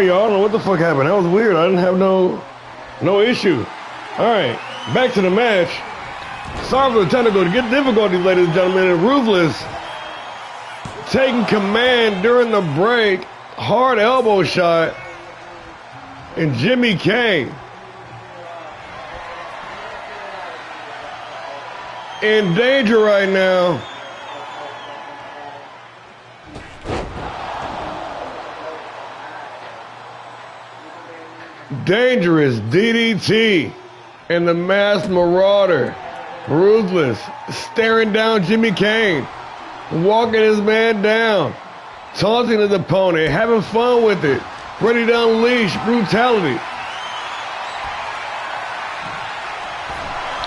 Y'all, I don't know what the fuck happened. That was weird. I didn't have no issue. All right, back to the match. Sorry for the technical difficulties, ladies and gentlemen. And Ruthless taking command during the break. Hard elbow shot. And Jimmy Kane in danger right now. Dangerous DDT and the Masked Marauder. Ruthless staring down Jimmy Kane, walking his man down, taunting his opponent, having fun with it, ready to unleash brutality.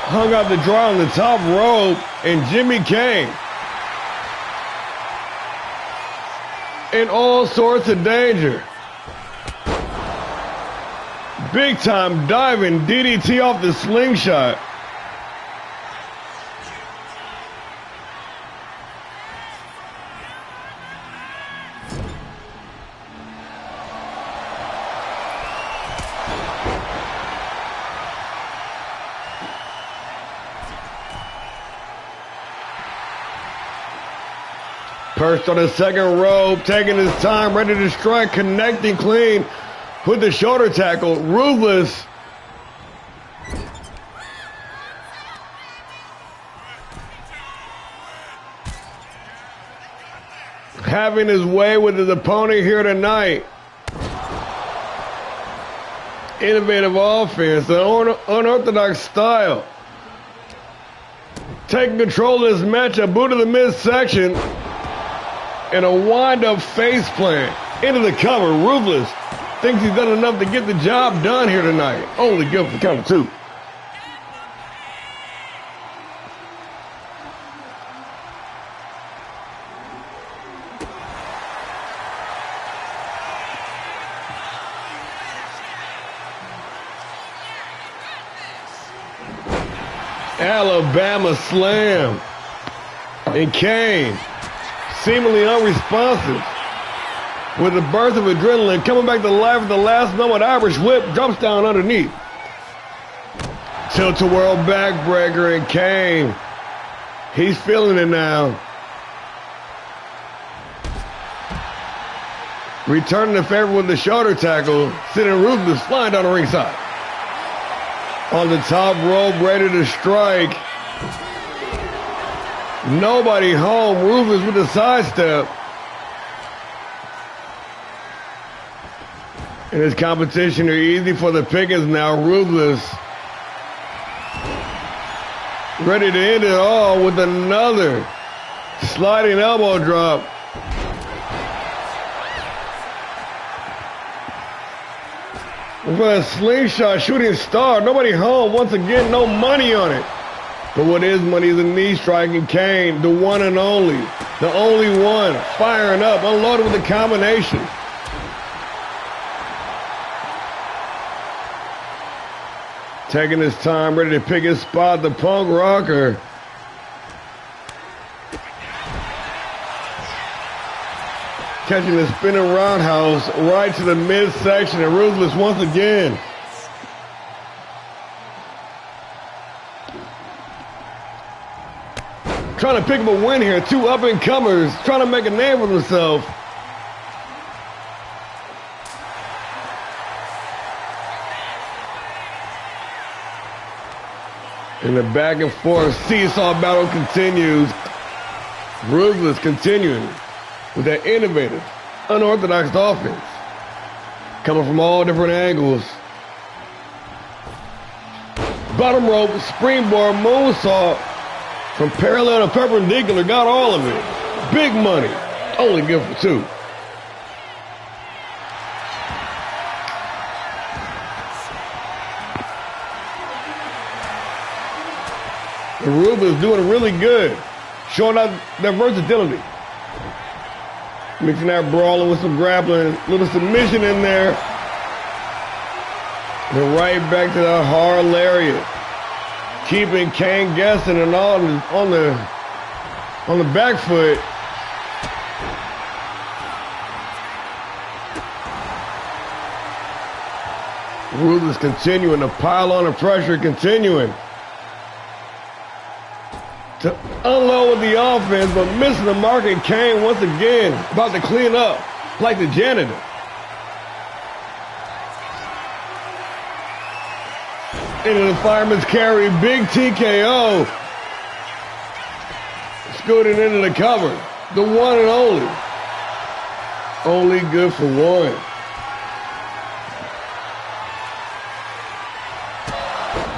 Hung out the draw on the top rope, and Jimmy Kane in all sorts of danger. Big time diving DDT off the slingshot. Perched on the second rope, taking his time, ready to strike, connecting clean with the shoulder tackle. Ruthless having his way with his opponent here tonight. Innovative offense, an unorthodox style. Taking control of this match, a boot to the midsection, and a wind-up face plant into the cover. Ruthless thinks he's done enough to get the job done here tonight. Only good for count of two. Alabama slam. And Kane, seemingly unresponsive, with a burst of adrenaline, coming back to life at the last moment. Irish whip, drops down underneath. Tilt-a-whirl backbreaker, and Kane, he's feeling it now. Returning the favor with the shoulder tackle, sending Ruthless flying down the ringside. On the top rope, ready to strike. Nobody home. Ruthless with a sidestep. And his competition are easy for the pickings now. Ruthless ready to end it all with another sliding elbow drop. For a slingshot shooting star. Nobody home. Once again, no money on it. But what is money is a knee striking Kane, the one and only. The only one. Firing up, unloaded with a combination. Taking his time, ready to pick his spot, the punk rocker. Catching the spinning roundhouse right to the midsection, and Ruthless once again. Trying to pick up a win here. Two up-and-comers trying to make a name for themselves. And the back and forth seesaw battle continues. Ruthless continuing with that innovative, unorthodox offense. Coming from all different angles. Bottom rope, springboard, moonsault. From parallel to perpendicular, got all of it. Big money. Only good for two. The Ruthless doing really good, showing out their versatility. Mixing that brawling with some grappling, little submission in there. And right back to the hard lariat. Keeping Kane guessing and all on the back foot. Ruthless continuing to pile on the pressure, continuing to unload the offense, but missing the mark, and Kane once again about to clean up like the janitor. Into the fireman's carry, big TKO. Scooting into the cover, the one and only. Only good for one.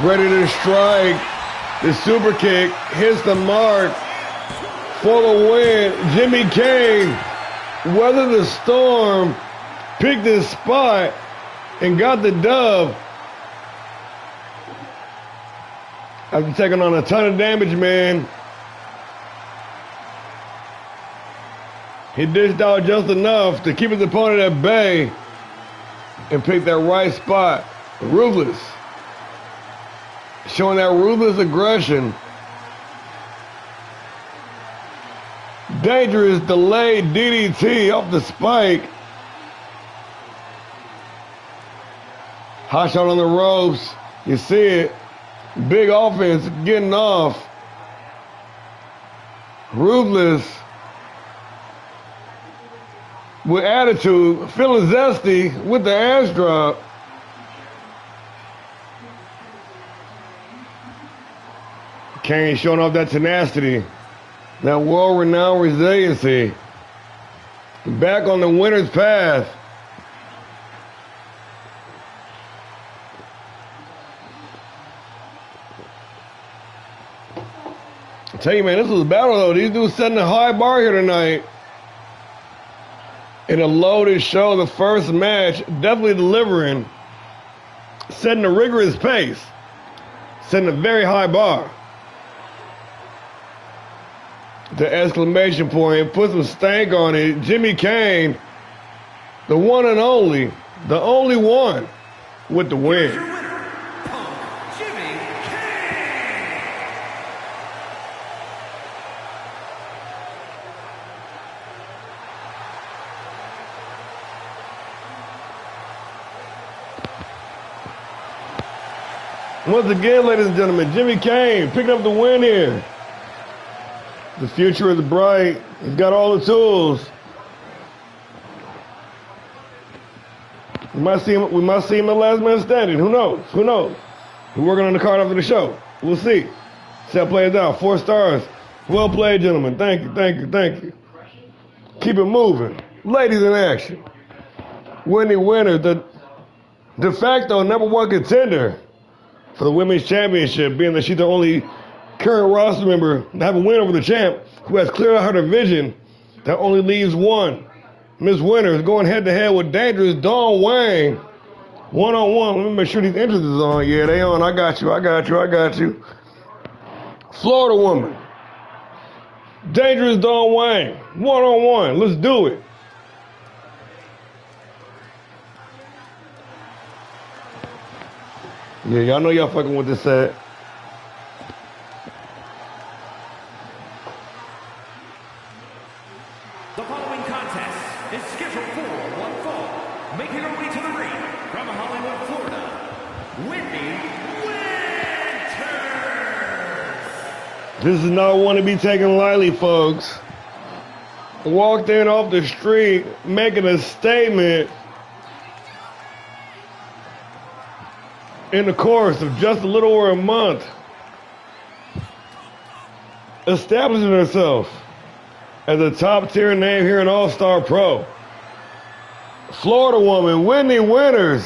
Ready to strike. The super kick hits the mark for the win. Jimmy Kane weathered the storm, picked his spot, and got the dub. After taking on a ton of damage, man, he dished out just enough to keep his opponent at bay and pick that right spot. Ruthless. Showing that ruthless aggression. Dangerous delayed DDT off the spike. Hot shot on the ropes. You see it. Big offense getting off. Ruthless with attitude, feeling zesty with the ass drop. Kane showing off that tenacity, that world-renowned resiliency. Back on the winner's path. I tell you, man, this was a battle, though. These dudes setting a high bar here tonight. In a loaded show, the first match, definitely delivering, setting a rigorous pace, setting a very high bar. The exclamation point, put some stank on it. Jimmy Kane, the one and only, the only one with the win. Jimmy Kane. Once again, ladies and gentlemen, Jimmy Kane picking up the win here. The future is bright. He's got all the tools. We might see him the last man standing. Who knows? Who knows? We're working on the card after the show. We'll see. See how it plays out. 4 stars. Well played, gentlemen. Thank you, thank you, thank you. Keep it moving. Ladies in action. Winnie Winner, the de facto #1 contender for the Women's Championship, being that she's the only current roster member to have a win over the champ, who has cleared out her division. That only leaves one. Miss Winner is going head-to-head with dangerous Dawn Wang. One-on-one. Let me make sure these entrances is on. Yeah, they on. I got you. Florida woman. Dangerous Dawn Wang. One-on-one. Let's do it. Yeah, y'all know y'all fucking with this set. The following contest is scheduled for one fall. Making her way to the ring from Hollywood, Florida, Whitney Winters. This is not one to be taken lightly, folks. Walked in off the street, making a statement in the course of just a little over a month. Establishing herself as a top-tier name here in All-Star Pro. Florida woman, Whitney Winters.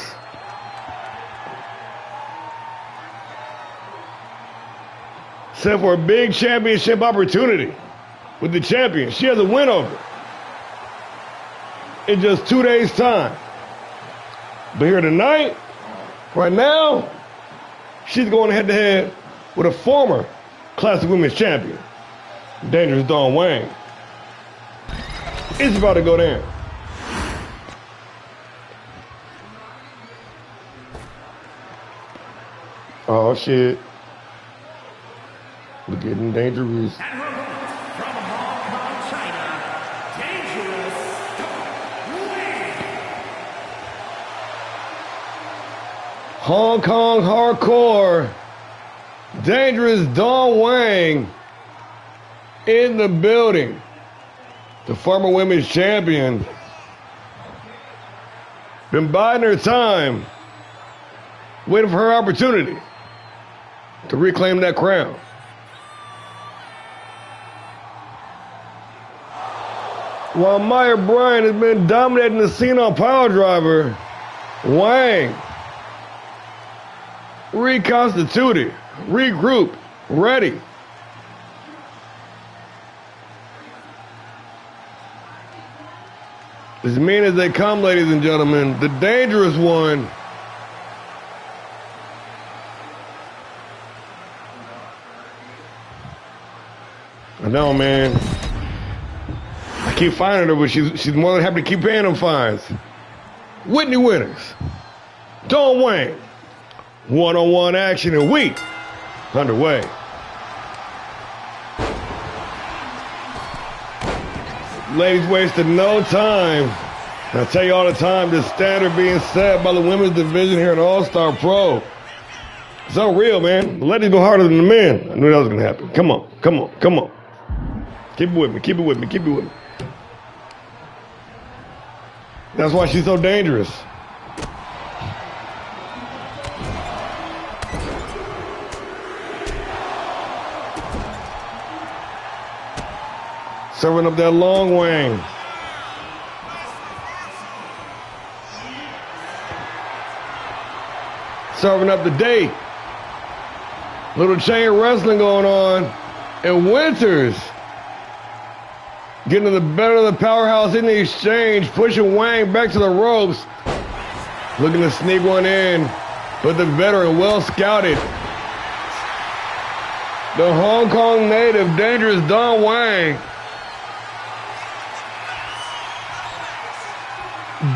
Set for a big championship opportunity with the champion. She has a win over in just 2 days' time. But here tonight, right now, she's going head-to-head with a former Classic Women's Champion, Dangerous Dawn Wang. It's about to go down. Oh, shit. We're getting dangerous. And her opponent from Hong Kong, China, Dangerous. Hong Kong Hardcore, Dangerous Dawn Wang in the building. The former women's champion. Been biding her time, waiting for her opportunity to reclaim that crown. While Maya Bryant has been dominating the scene on PileDriver, Wang reconstituted, regrouped, ready. As mean as they come, ladies and gentlemen, the dangerous one. I know, man. I keep finding her, but she's more than happy to keep paying them fines. Whitney Winters, Dawn Wang, one-on-one action and we underway. Ladies wasting no time. I tell you all the time, the standard being set by the women's division here at All-Star Pro. It's unreal, man. The ladies go harder than the men. I knew that was going to happen. Come on, come on, come on. Keep it with me, keep it with me, keep it with me. That's why she's so dangerous. Serving up that long Wang. Serving up the day. Little chain wrestling going on. And Winters getting the better of the powerhouse in the exchange, pushing Wang back to the ropes. Looking to sneak one in, but the veteran well scouted. The Hong Kong native, dangerous Dawn Wang.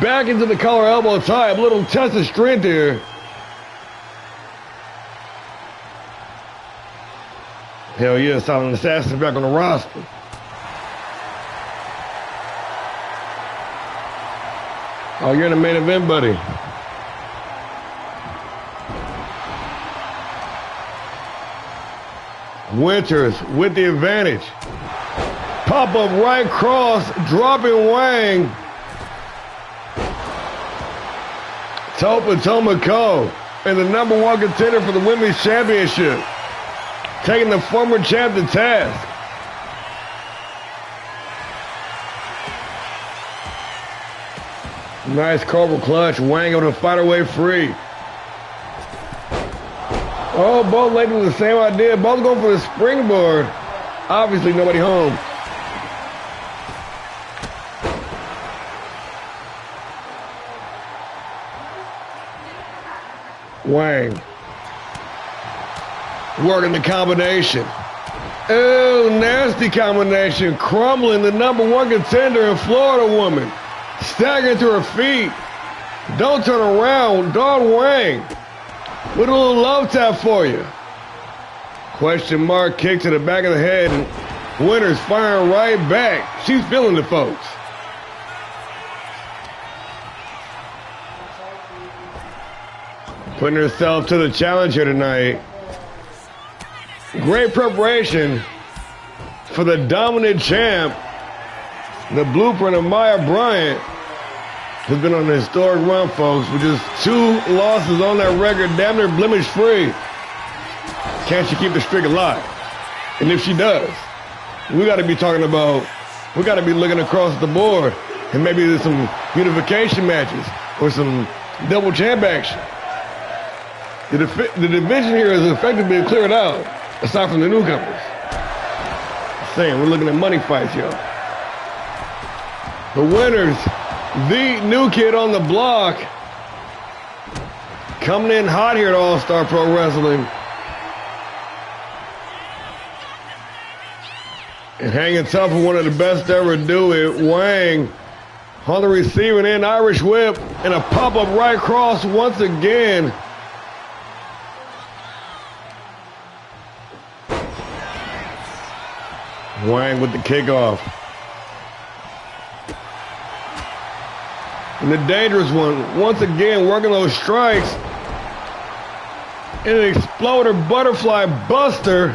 Back into the collar elbow tie, a little test of strength here. Hell yeah, Silent Assassin back on the roster. Oh, you're in the main event, buddy. Winters with the advantage. Pop-up right cross, dropping Wang. Tomoko, and the #1 contender for the women's championship, taking the former champ to task. Nice Cobra clutch. Wang able to fight her way free. Oh, both ladies with the same idea. Both going for the springboard. Obviously, nobody home. Wang working the combination. Oh, nasty combination. Crumbling the #1 contender and Florida woman. Staggering to her feet. Don't turn around. Dawn Wang with a little love tap for you. Question mark kick to the back of the head. And Winters firing right back. She's feeling the folks. Putting herself to the challenge here tonight. Great preparation for the dominant champ. The blueprint of Maya Bryant has been on a historic run, folks, with just 2 losses on that record, damn near blemish free. Can she keep the streak alive? And if she does, we got to be talking about, we got to be looking across the board, and maybe there's some unification matches or some double champ action. The division here is effectively cleared out, aside from the newcomers. Saying we're looking at money fights, yo. The Winters, the new kid on the block, coming in hot here at All-Star Pro Wrestling. And hanging tough for one of the best to ever do it. Wang on the receiving end, Irish whip, and a pop-up right cross once again. Wang with the kickoff. And the dangerous one, once again, working those strikes. in an exploder butterfly buster.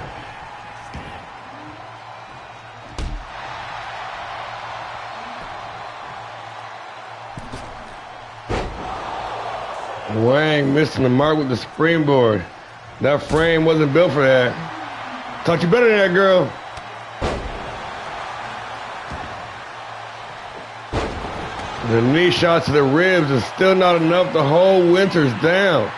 Wang missing the mark with the springboard. That frame wasn't built for that. Thought you better than that, girl. The knee shot to the ribs is still not enough to hold Winters down.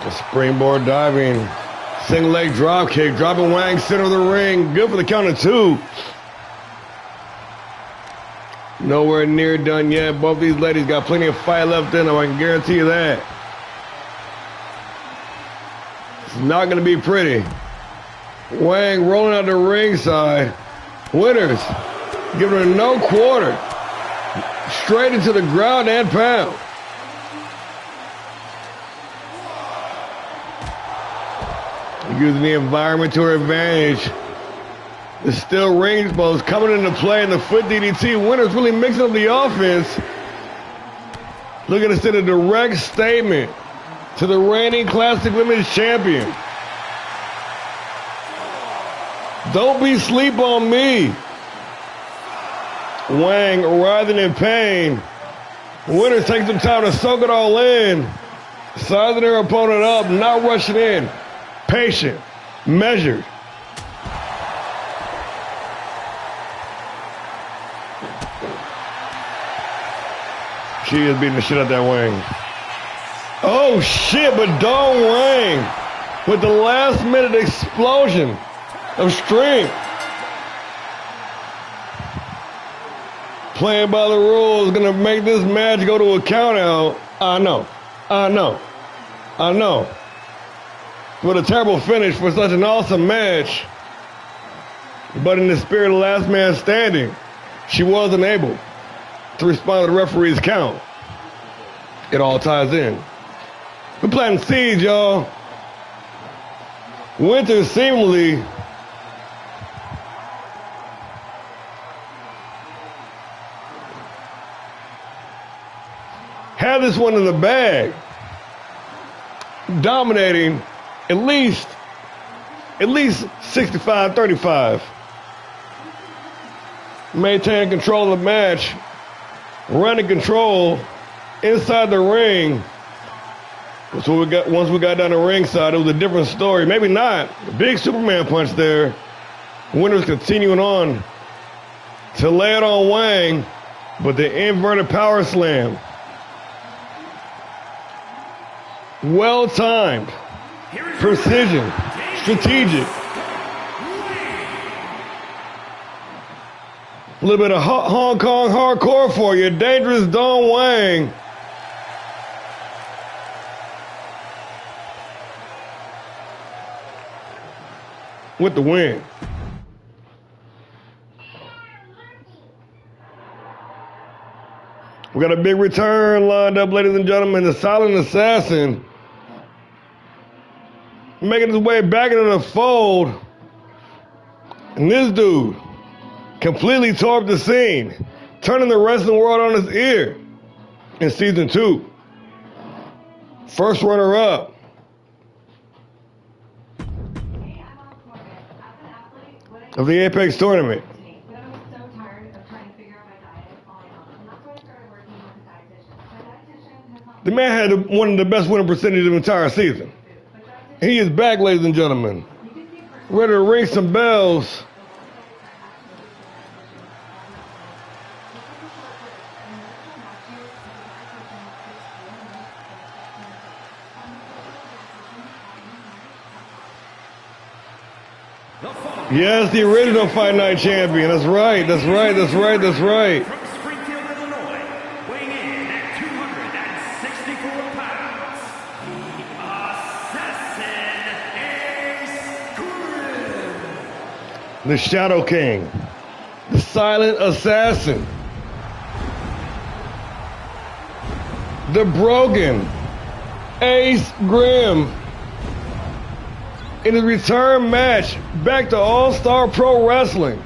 The springboard diving. Single leg drop kick, dropping Wang center of the ring. Good for the count of 2. Nowhere near done yet. Both these ladies got plenty of fight left in them, I can guarantee you that. It's not going to be pretty. Wang rolling out the ringside. Winters giving her no quarter. Straight into the ground and pound. Using the environment to her advantage. The steel ring post coming into play in the foot DDT. Winters really mixing up the offense. Looking to send a direct statement to the reigning Classic Women's Champion. Don't be sleep on me. Wang writhing in pain. Winters takes some time to soak it all in. Sizing her opponent up, not rushing in. Patient, measured. She is beating the shit out of that Wang. Oh shit, but Dawn Wang with the last minute explosion of strength. Playing by the rules, gonna make this match go to a count out. I know. What a terrible finish for such an awesome match. But in the spirit of last man standing, she wasn't able to respond to the referee's count. It all ties in. We're planting seeds, y'all. Winters seemingly had this one in the bag. Dominating at least 65-35. Maintaining control of the match. Running control inside the ring. So once we got down the ringside, it was a different story. Maybe not. Big Superman punch there. Winters continuing on to lay it on Wang, but the inverted power slam. Well timed. Precision. Strategic. A little bit of Hong Kong hardcore for you. Dangerous Dawn Wang. With the win. We got a big return lined up, ladies and gentlemen. The Silent Assassin making his way back into the fold. And this dude completely tore up the scene, turning the wrestling world on its ear in season 2. First runner-up. Of the Apex tournament. The man had one of the best winning percentages of the entire season. He is back, ladies and gentlemen. Ready to ring some bells. Yes, the original Fight Night champion. That's right. From Springfield, Illinois, weighing in at 264 pounds, the Assassin Ace Grim. The Shadow King. The Silent Assassin. The Broken Ace Grim. In his return match back to All-Star Pro Wrestling.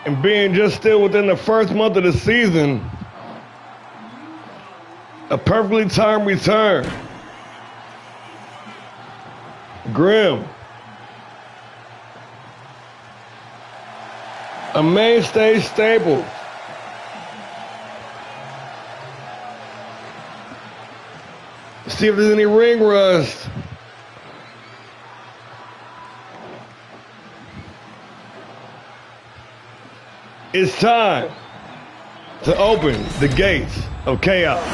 And being just still within the first month of the season, a perfectly timed return. Grimm, a mainstay staple. See if there's any ring rust. It's time to open the gates of chaos.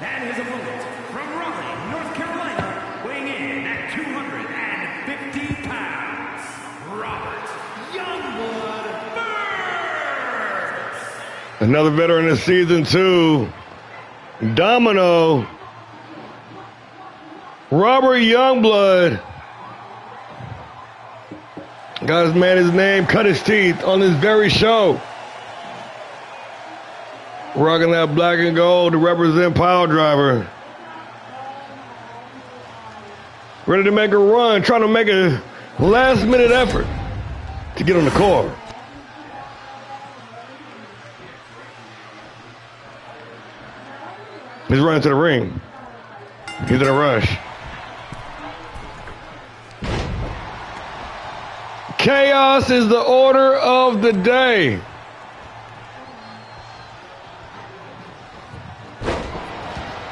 And his opponent from Raleigh, North Carolina, weighing in at 250 pounds, Robert Youngblood Burns. Another veteran of season 2, Domino. Robert Youngblood got his man his name, cut his teeth on this very show. Rocking that black and gold to represent PileDriver. Ready to make a run, trying to make a last minute effort to get on the court. He's running to the ring. He's in a rush. Chaos is the order of the day.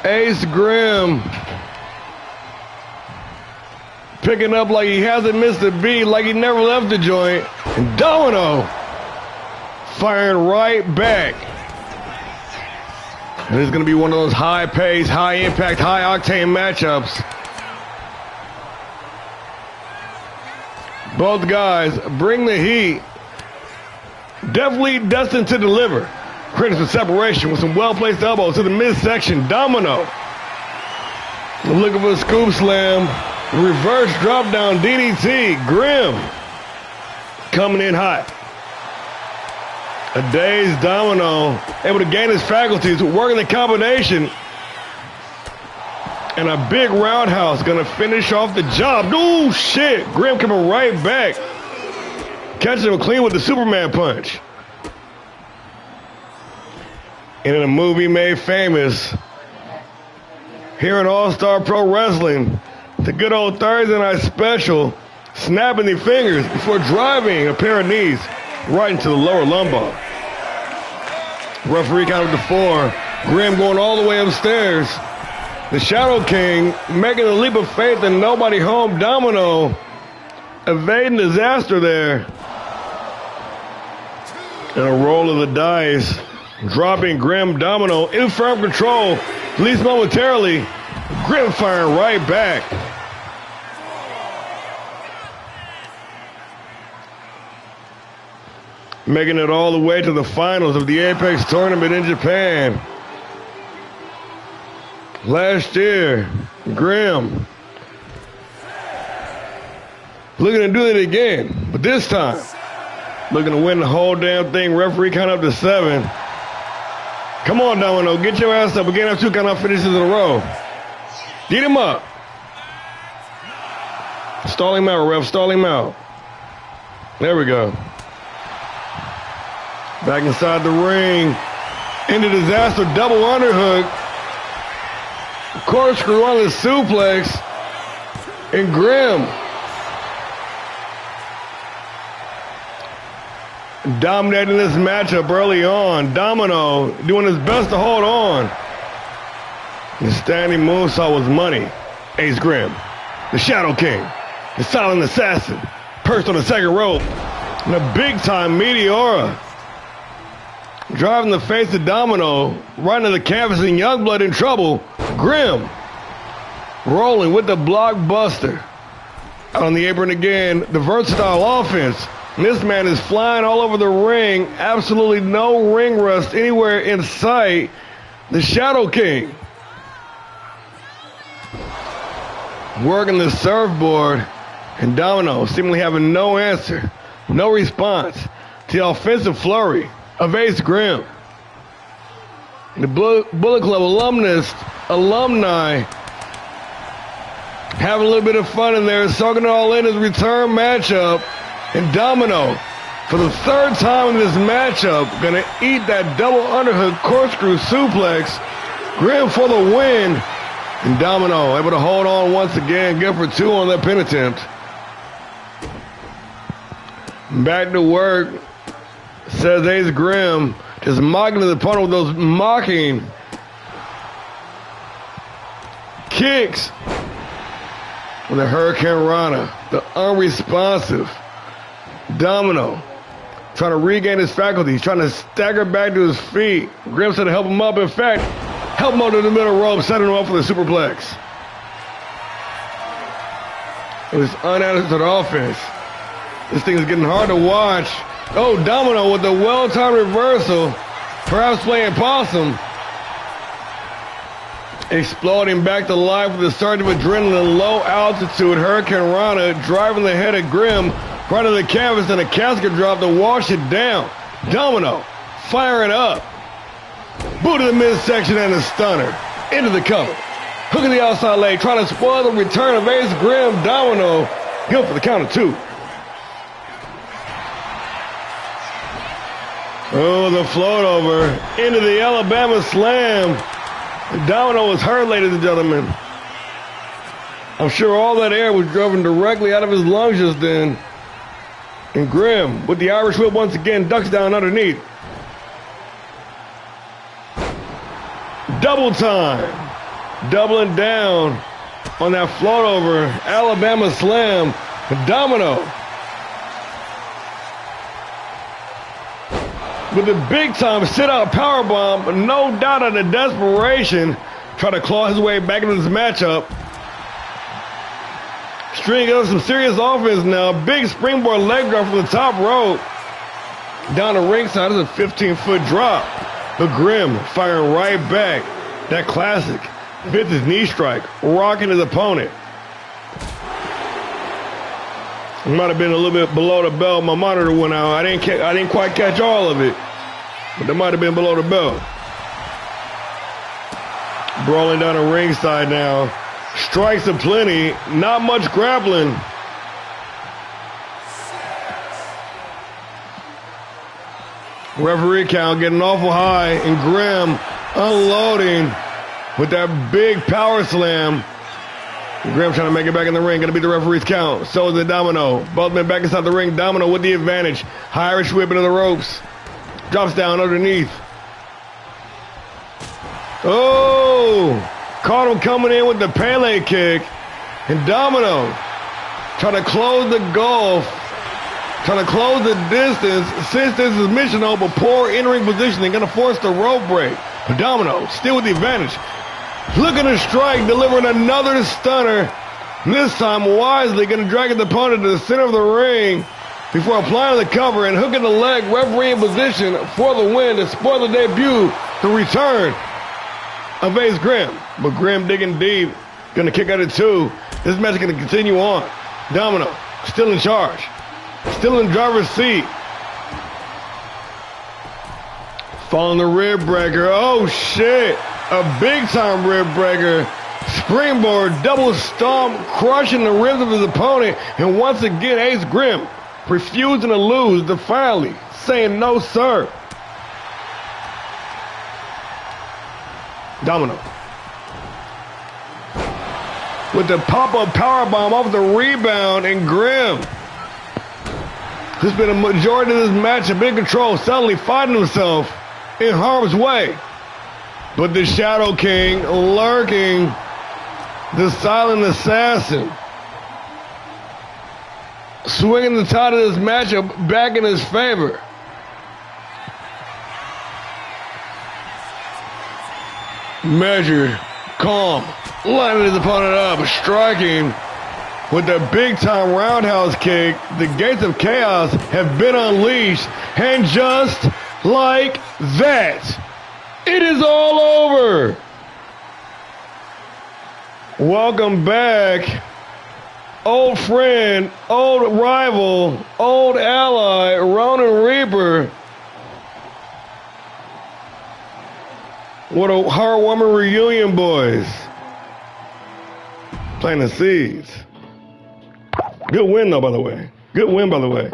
Ace Grimm picking up like he hasn't missed a beat, like he never left the joint. And Domino firing right back. And it's going to be one of those high-paced, high-impact, high-octane matchups. Both guys bring the heat. Definitely destined to deliver. Critical separation with some well-placed elbows to the midsection. Domino looking for a scoop slam. Reverse drop down DDT. Grimm coming in hot. A dazed Domino able to gain his faculties, working the combination. And a big roundhouse gonna finish off the job. Oh shit! Grimm coming right back. Catching him clean with the Superman punch. And in a movie made famous here in All-Star Pro Wrestling, the good old Thursday Night Special, snapping the fingers before driving a pair of knees right into the lower lumbar. Referee counted to 4. Grimm going all the way upstairs. The Shadow King making a leap of faith and nobody home. Domino evading disaster there. And a roll of the dice. Dropping Grimm. Domino in firm control, at least momentarily. Grimm firing right back. Making it all the way to the finals of the Apex tournament in Japan. Last year, Grimm looking to do it again, but this time looking to win the whole damn thing. Referee count up to 7. Come on, Domino, get your ass up again. Have 2 count out finishes in a row. Get him up. Stall him out, ref. Stall him out. There we go. Back inside the ring. Into disaster. Double underhook. Corkscrew on the suplex. And Grimm dominating this matchup early on. Domino doing his best to hold on. The standing moonsault was money. Ace Grimm, the Shadow King, the silent assassin, perched on the second rope. And a big-time Meteora driving the face of Domino right into the canvas, and Youngblood in trouble. Grimm rolling with the blockbuster. Out on the apron again, the versatile offense. And this man is flying all over the ring. Absolutely no ring rust anywhere in sight. The Shadow King working the surfboard, and Domino seemingly having no answer, no response to the offensive flurry of Ace Grimm. The Bullet Club alumni Having a little bit of fun in there, soaking it all in his return matchup. And Domino, for the third time in this matchup, gonna eat that double underhook corkscrew suplex. Grimm for the win. And Domino able to hold on once again, good for 2 on that pin attempt. Back to work, says Ace Grimm, just mocking his opponent with those mocking kicks. With the Hurricane Rana, the unresponsive Domino, trying to regain his faculties, trying to stagger back to his feet. Grimm said to help him up. In fact, help him up to the middle rope, setting him up for the superplex. It was unanswered offense. This thing is getting hard to watch. Oh, Domino with the well-timed reversal, perhaps playing possum. Exploding back to life with a surge of adrenaline, low altitude, Hurricane Rana driving the head of Grimm right to the canvas and a casket drop to wash it down. Domino firing up. Boot to the midsection and a stunner. Into the cover. Hook of the outside leg, trying to spoil the return of Ace Grimm. Domino, good for the count of 2. Oh, the float over into the Alabama slam. Domino was hurt, ladies and gentlemen. I'm sure all that air was driven directly out of his lungs just then. And Grimm, with the Irish whip once again, ducks down underneath. Double time. Doubling down on that float over Alabama slam. Domino with the big time sit-out powerbomb, no doubt out of desperation, trying to claw his way back into this matchup. Stringing up some serious offense now. Big springboard leg drop from the top rope. Down the ringside is a 15-foot drop. But Grimm firing right back. That classic vintage knee strike, rocking his opponent. It might have been a little bit below the belt. My monitor went out. I didn't quite catch all of it, but that might have been below the belt. Brawling down the ringside now. Strikes aplenty. Not much grappling. Referee count getting awful high, and Grimm unloading with that big power slam. Grimm trying to make it back in the ring. Going to beat the referee's count. So is the Domino. Both men back inside the ring. Domino with the advantage. High Irish whip into the ropes. Drops down underneath. Oh! Caught him coming in with the Pele kick. And Domino trying to close the gulf. Trying to close the distance. Since this is missional, but poor in-ring positioning. Going to force the rope break. But Domino still with the advantage. Looking to strike, delivering another stunner. This time wisely going to drag his opponent to the center of the ring before applying the cover and hooking the leg. Referee in position for the win to spoil the debut, the return of Ace Grimm. But Grimm digging deep, going to kick out at 2. This match is going to continue on. Domino still in charge, still in driver's seat. Following the rib breaker. Oh shit! A big time rib breaker. Springboard, double stomp, crushing the ribs of his opponent. And once again, Ace Grimm refusing to lose, defiantly saying no, sir. Domino with the pop-up powerbomb off the rebound, and Grimm, who's been a majority of this match and been in control, suddenly finding himself in harm's way. But the Shadow King lurking, the silent assassin, swinging the tide of this matchup back in his favor. Measured, calm, lining his opponent up, striking with the big-time roundhouse kick. The gates of chaos have been unleashed, and just like that, it is all over. Welcome back, old friend, old rival, old ally, Ronin Reaper. What a heartwarming reunion, boys. Planting seeds. Good win, though, by the way. Good win, by the way.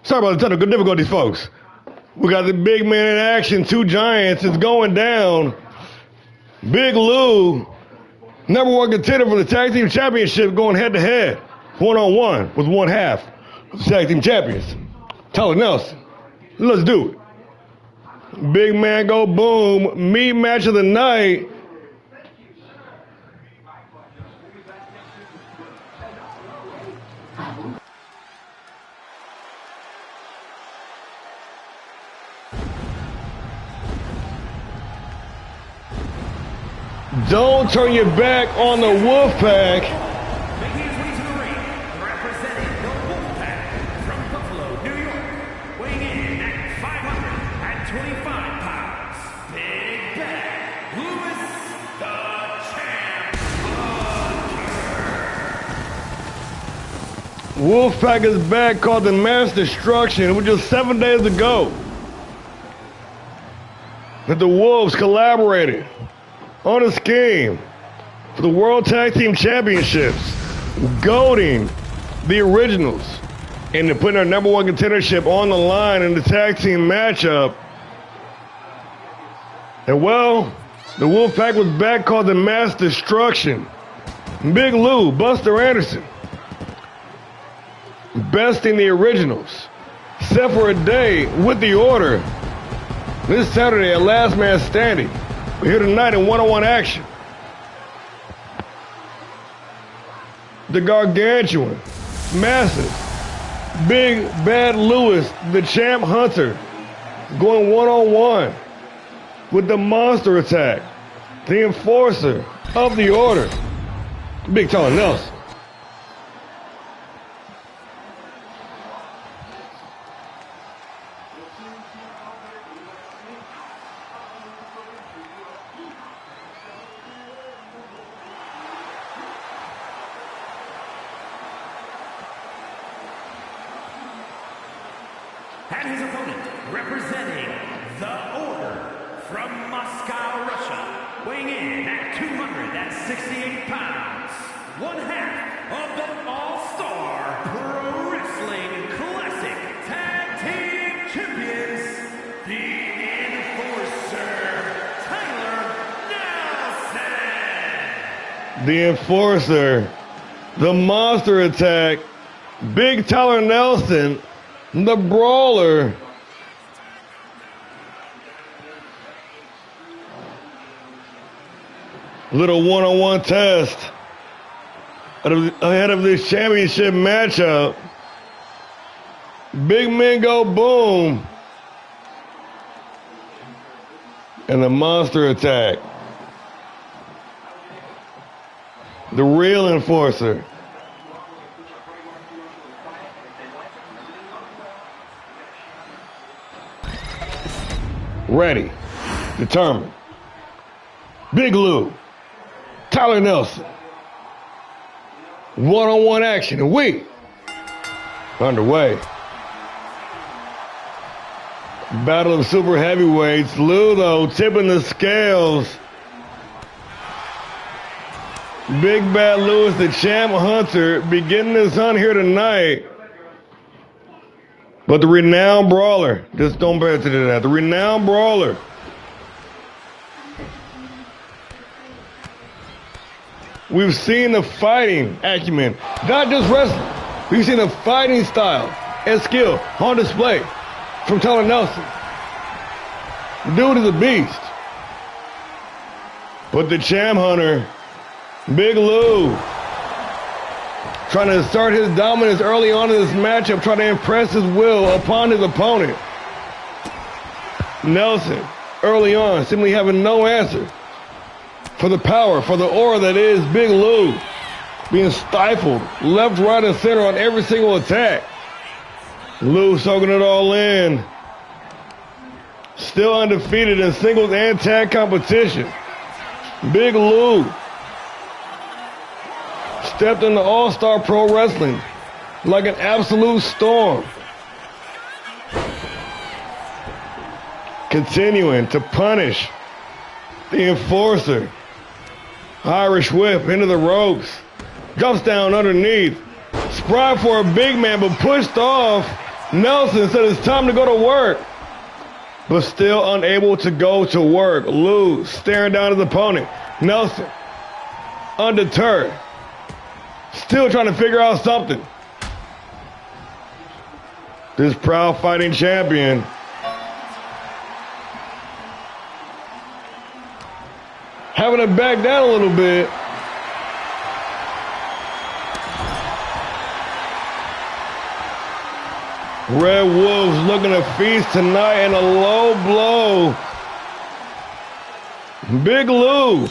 Sorry about the technical difficulties, folks. We got the big man in action. Two giants. It's going down. Big Lou, number one contender for the tag team championship, going head to head, one-on-one with one half of the tag team champions, Tyler Nelson. Let's do it. Big man go boom. Meat match of the night. Don't turn your back on the Wolfpack. Making his way to the ring, representing the Wolfpack from Buffalo, New York, weighing in at 525 pounds, Big Bad Louis the Champ Hunter. Wolfpack is back, called the Mass Destruction, with just 7 days to go. That the Wolves collaborated on a scheme for the World Tag Team Championships, goading the Originals into putting their number one contendership on the line in the tag team matchup. And well, the Wolfpack was back, called the Mass Destruction. Big Lou, Buster Anderson, besting the Originals, set for a day with the Order this Saturday at Last Man Standing. We're here tonight in one-on-one action. The gargantuan, massive, Big Bad Louis, the Champ Hunter, going one-on-one with the Monster Attack, the Enforcer of the Order, Big Tyler Nelson. And his opponent, representing the Order from Moscow, Russia, weighing in at 268 pounds, one half of the ALLSTAR Pro Wrestling Classic Tag Team Champions, the Enforcer, Tyler Nelson. The Enforcer, the Monster Attack, Big Tyler Nelson, the Brawler. Little one-on-one test ahead of this championship matchup. Big men go boom. And the Monster Attack. The real Enforcer. Ready, determined. Big Lou, Tyler Nelson. One-on-one action, and we underway. Battle of super heavyweights. Lou, though, tipping the scales. Big Bad Louis, the Champ Hunter, beginning his hunt here tonight. But the renowned Brawler, just don't pay attention to that. The renowned Brawler. We've seen the fighting acumen, not just wrestling. We've seen the fighting style and skill on display from Tyler Nelson. Dude is a beast. But the Champ Hunter, Big Lou, trying to assert his dominance early on in this matchup, trying to impress his will upon his opponent. Nelson, early on, seemingly having no answer for the power, for the aura that is Big Lou, being stifled left, right, and center on every single attack. Lou soaking it all in. Still undefeated in singles and tag competition. Big Lou stepped into All-Star Pro Wrestling like an absolute storm. Continuing to punish the Enforcer. Irish whip into the ropes. Drops down underneath. Spry for a big man, but pushed off. Nelson said it's time to go to work, but still unable to go to work. Lou staring down his opponent. Nelson, undeterred, still trying to figure out something. This proud fighting champion having to back down a little bit. Red Wolves looking to feast tonight in a low blow. Big Lou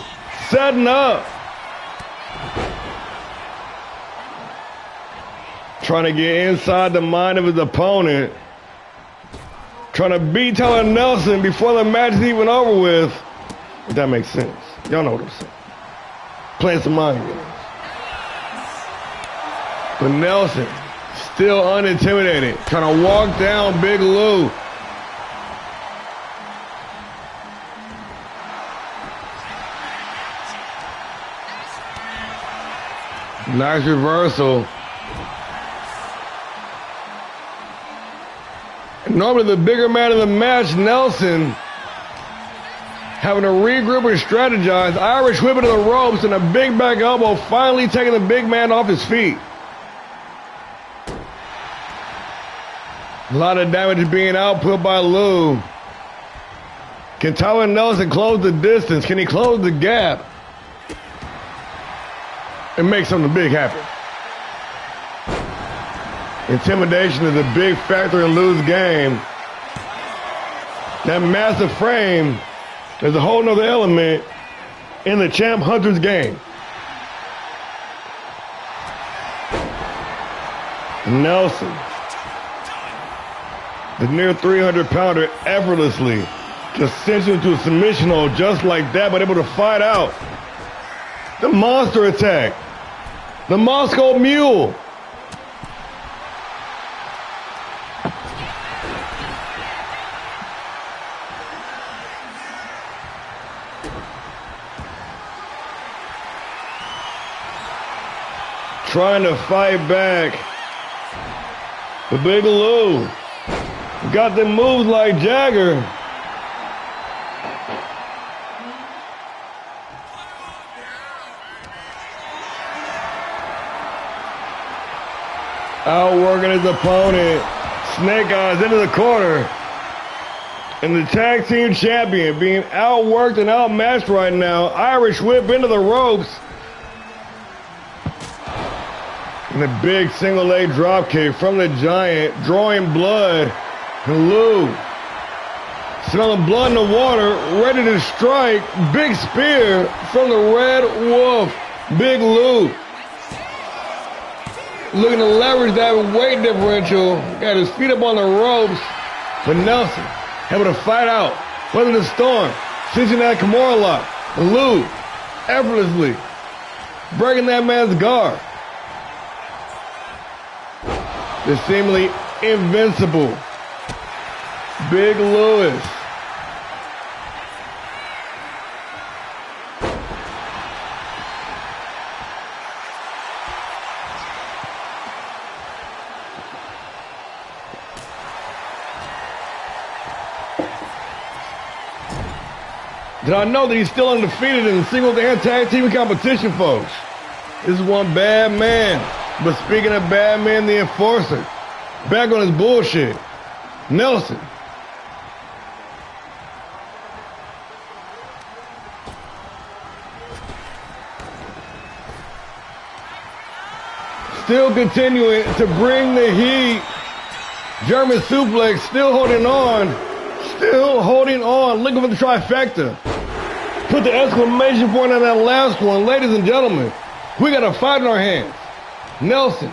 setting up. Trying to get inside the mind of his opponent. Trying to beat Tyler Nelson before the match is even over with. If that makes sense. Y'all know what I'm saying. Playing some mind games. But Nelson still unintimidated. Trying to walk down Big Lou. Nice reversal. Normally the bigger man of the match, Nelson, having to regroup and strategize. Irish whip into the ropes and a big back elbow, finally taking the big man off his feet. A lot of damage being output by Lou. Can Tyler Nelson close the distance? Can he close the gap and make something big happen? Intimidation is a big factor in Lou's game. That massive frame is a whole nother element in the Champ Hunter's game. Nelson, the near 300-pounder, effortlessly just cinch into a submission hold just like that, but able to fight out. The monster attack. The Moscow Mule. Trying to fight back. The Big Lou got them moves like Jagger. Outworking his opponent. Snake Eyes into the corner. And the tag team champion being outworked and outmatched right now. Irish whip into the ropes. And a big single leg drop kick from the Giant, drawing blood. And Lou, smelling blood in the water, ready to strike. Big spear from the Red Wolf. Big Lou looking to leverage that weight differential. Got his feet up on the ropes. But Nelson able to fight out, weather the storm, cinching that Kimura lock. And Lou effortlessly breaking that man's guard. The seemingly invincible Big Louis. Did I know that he's still undefeated in the singles and tag team competition, folks? This is one bad man. But speaking of bad men, the Enforcer, back on his bullshit. Nelson. Still continuing to bring the heat. German suplex, still holding on. Still holding on, looking for the trifecta. Put the exclamation point on that last one. Ladies and gentlemen, we got a fight in our hands. Nelson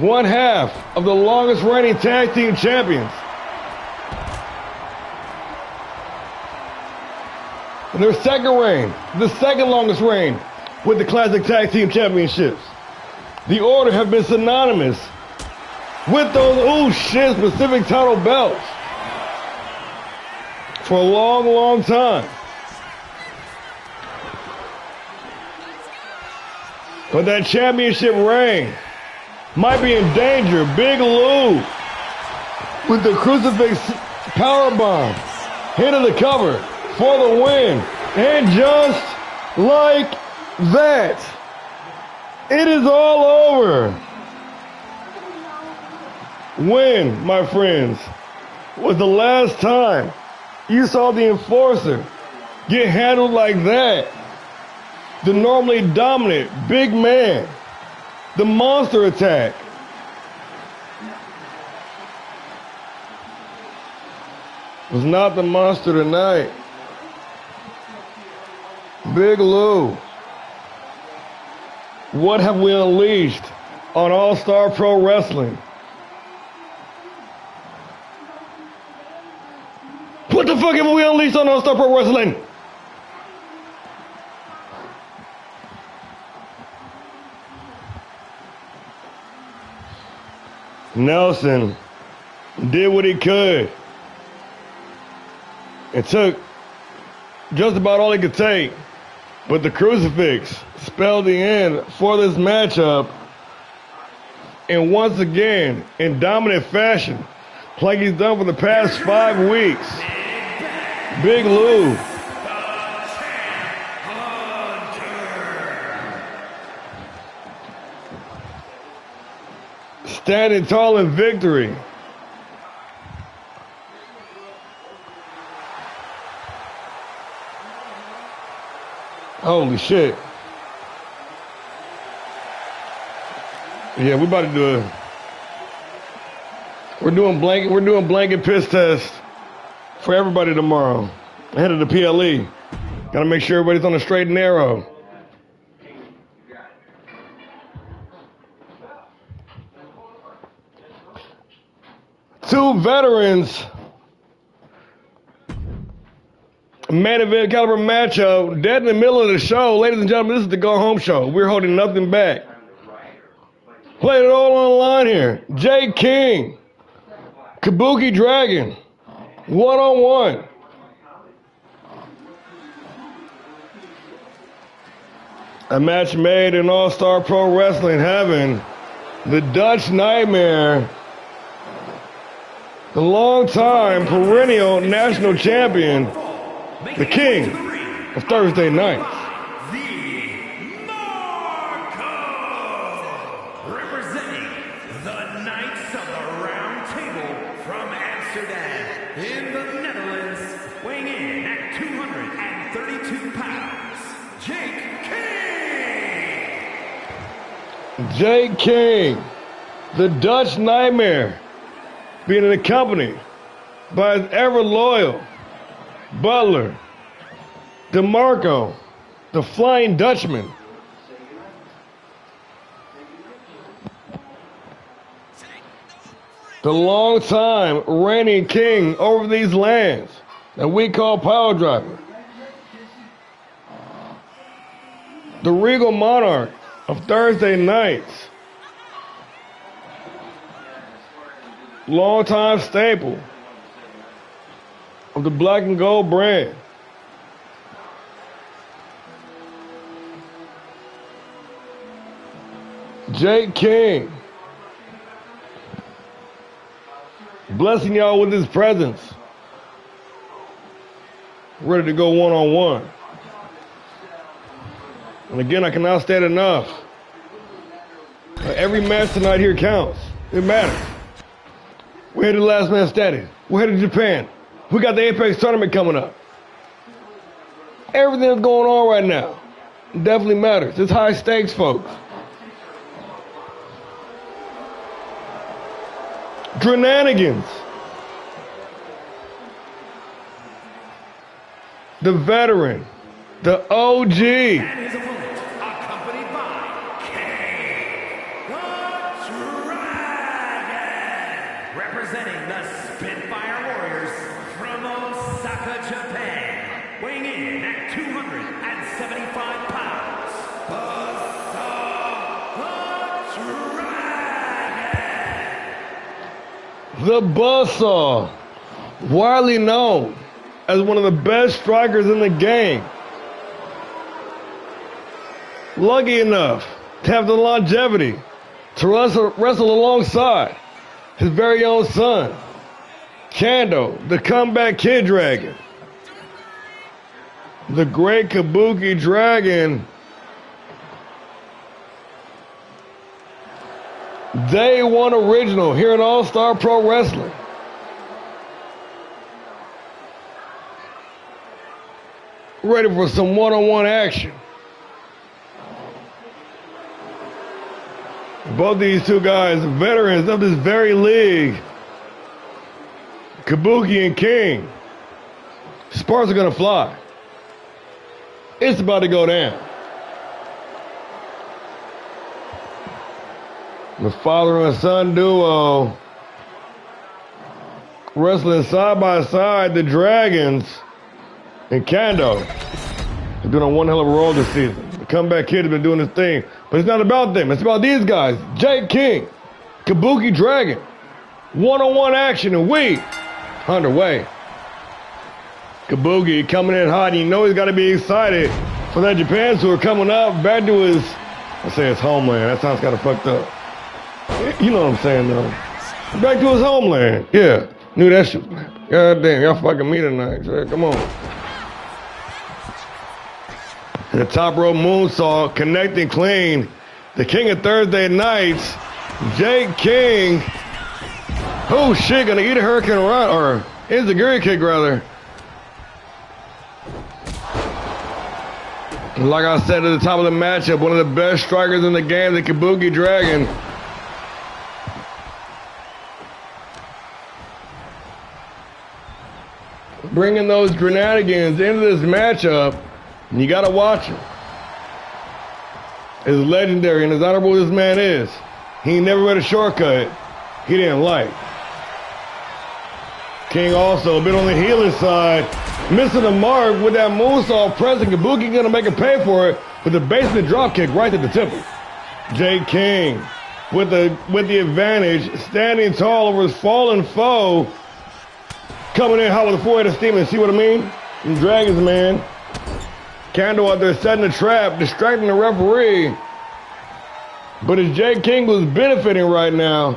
one half of the longest reigning tag team champions. In their second reign, the second longest reign with the Classic Tag Team Championships. The Order have been synonymous with those specific title belts for a long, long time. But that championship reign might be in danger. Big Lou with the crucifix powerbomb into the cover for the win. And just like that, it is all over. When, my friends, was the last time you saw the Enforcer get handled like that? The normally dominant big man, the Monster Attack. Was not the monster tonight. Big Lou. What have we unleashed on All-Star Pro Wrestling? What the fuck have we unleashed on All-Star Pro Wrestling? Nelson did what he could. It took just about all he could take. But the crucifix spelled the end for this matchup. And once again, in dominant fashion, like he's done for the past 5 weeks, Big Lou standing tall in victory. Holy shit. Yeah, we about to do a we're doing blanket piss test for everybody tomorrow. Ahead of the PLE. Gotta make sure everybody's on the straight and narrow. Two veterans, main event caliber matchup, dead in the middle of the show. Ladies and gentlemen, this is the Go Home Show. We're holding nothing back. Playing it all on the line here. Jay King, Kabuki Dragon, one-on-one. A match made in All-Star Pro Wrestling heaven. The Dutch Nightmare, the long-time perennial national champion, the king of Thursday nights. The Marco, representing the Knights of the Round Table from Amsterdam in the Netherlands, weighing in at 232 pounds, Jake King. Jake King, the Dutch Nightmare, being accompanied by his ever-loyal Butler, DeMarco, the Flying Dutchman. The long-time reigning king over these lands that we call PileDriver. The regal monarch of Thursday nights. Long-time staple of the black and gold brand. Jake King, blessing y'all with his presence. Ready to go one-on-one. And again, I cannot state enough. Every match tonight here counts. It matters. We're headed to Last Man Standing. We're headed to Japan. We got the Apex tournament coming up. Everything that's going on right now definitely matters. It's high stakes, folks. Drenanigans. The veteran. The OG. And his opponent, accompanied by King the Dragon. the Buzzsaw, widely known as one of the best strikers in the game. Lucky enough to have the longevity to wrestle alongside his very own son, Kando, the comeback Kid Dragon. The great Kabuki Dragon. Day one original here in All-Star Pro Wrestling. Ready for some one-on-one action. Both these two guys, veterans of this very league. Kabuki and King. Sparks are gonna fly. It's about to go down. The father and son duo wrestling side by side, the Dragons and Kando. They're doing one hell of a role this season. The comeback kid has been doing his thing, but it's not about them. It's about these guys. Jake King, Kabuki Dragon, one-on-one action, and we underway. Kabuki coming in hot, and you know he's got to be excited for that Japan tour coming up back to his, I say his homeland. That sounds kind of fucked up. You know what I'm saying, though. Back to his homeland. Yeah, knew that shit. God damn, y'all fucking me tonight. So come on. And the top rope moonsault connecting clean. The king of Thursday nights, Jake King. Oh shit, gonna eat a hurricane run, or enziguri kick rather. Like I said at the top of the matchup, one of the best strikers in the game, the Kabuki Dragon. Bringing those shenanigans into this matchup, and you gotta watch him. As legendary and as honorable as this man is, he ain't never read a shortcut he didn't like. King also a bit on the healing side, missing the mark with that moonsault present. Kabuki gonna make him pay for it with the basement drop kick right to the temple. Jake King with the advantage, standing tall over his fallen foe. Coming in hot with a forehead of steam, and see what I mean? And Dragons, man. Kando out there setting a trap, distracting the referee. But as Jake King was benefiting right now,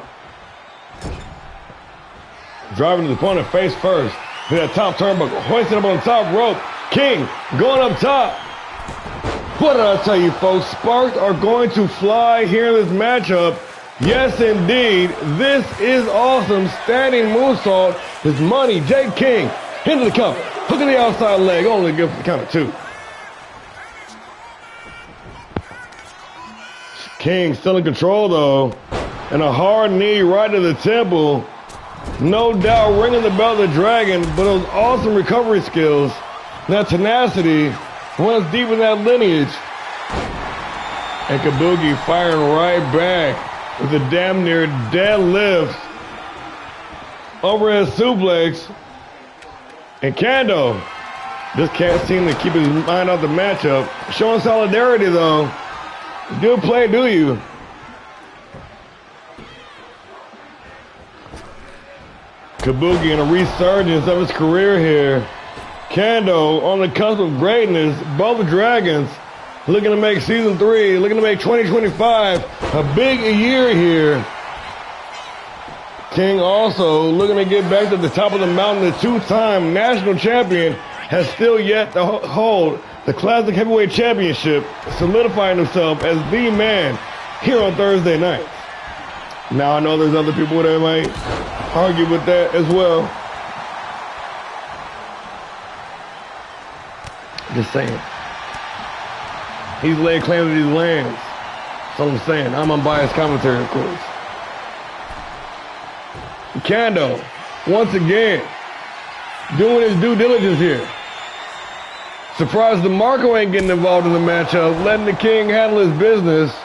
driving his opponent face first. To that top turnbuckle, hoisting up on the top rope. King going up top. What did I tell you, folks? Sparks are going to fly here in this matchup. Yes, indeed. This is awesome. Standing moonsault is money. Jake King into the cover. Hooking the outside leg. Only good for the count of two. King still in control, though. And a hard knee right to the temple. No doubt ringing the bell of the Dragon, but those awesome recovery skills, that tenacity, runs deep in that lineage. And Kabuki firing right back with a damn near deadlift, overhead suplex. And Kando just can't seem to keep his mind off the matchup. Showing solidarity, though. Good play, do you? Kabuki in a resurgence of his career here. Kando on the cusp of greatness. Both Dragons looking to make season 3, looking to make 2025 a big year here. King also looking to get back to the top of the mountain. The two-time national champion has still yet to hold the Classic Heavyweight Championship, solidifying himself as the man here on Thursday night. Now I know there's other people that might argue with that as well. Just saying. He's laid claim to these lands. That's all I'm saying. I'm unbiased commentary, of course. Kando, once again, doing his due diligence here. Surprised DeMarco ain't getting involved in the matchup, letting the King handle his business.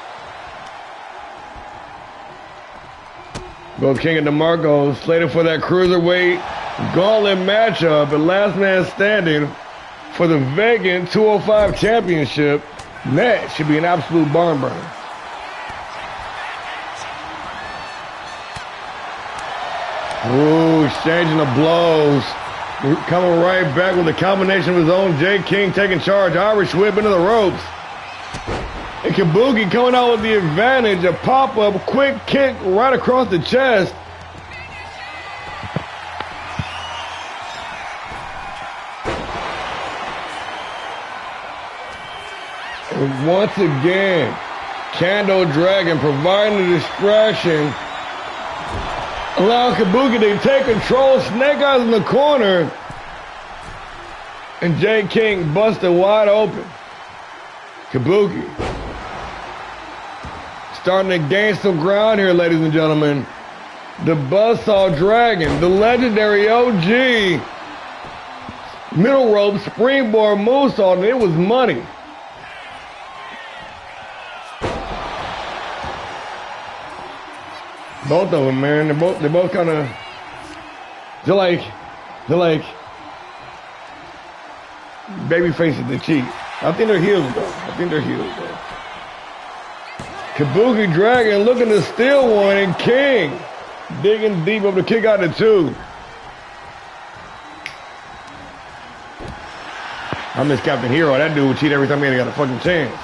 Both King and DeMarco slated for that cruiserweight gauntlet matchup and last man standing for the vacant 205 championship. That should be an absolute barn burner. Ooh, exchanging the blows. Coming right back with a combination of his own. Jay King taking charge. Irish whip into the ropes. And Kabuki coming out with the advantage. A pop-up, quick kick right across the chest. And once again, Kando Dragon providing the distraction. Allow Kabuki to take control. Snake Eyes in the corner. And Jay King busted wide open. Kabuki starting to gain some ground here, ladies and gentlemen. The Buzzsaw Dragon, the legendary OG. Middle rope, springboard moonsault, and it was money. Both of them, man. They're both kind of. They're like baby faces that cheat. I think they're heels though. Kabuki Dragon looking to steal one, and King digging deep up to kick out the two. I miss Captain Hero. That dude would cheat every time he got a fucking chance.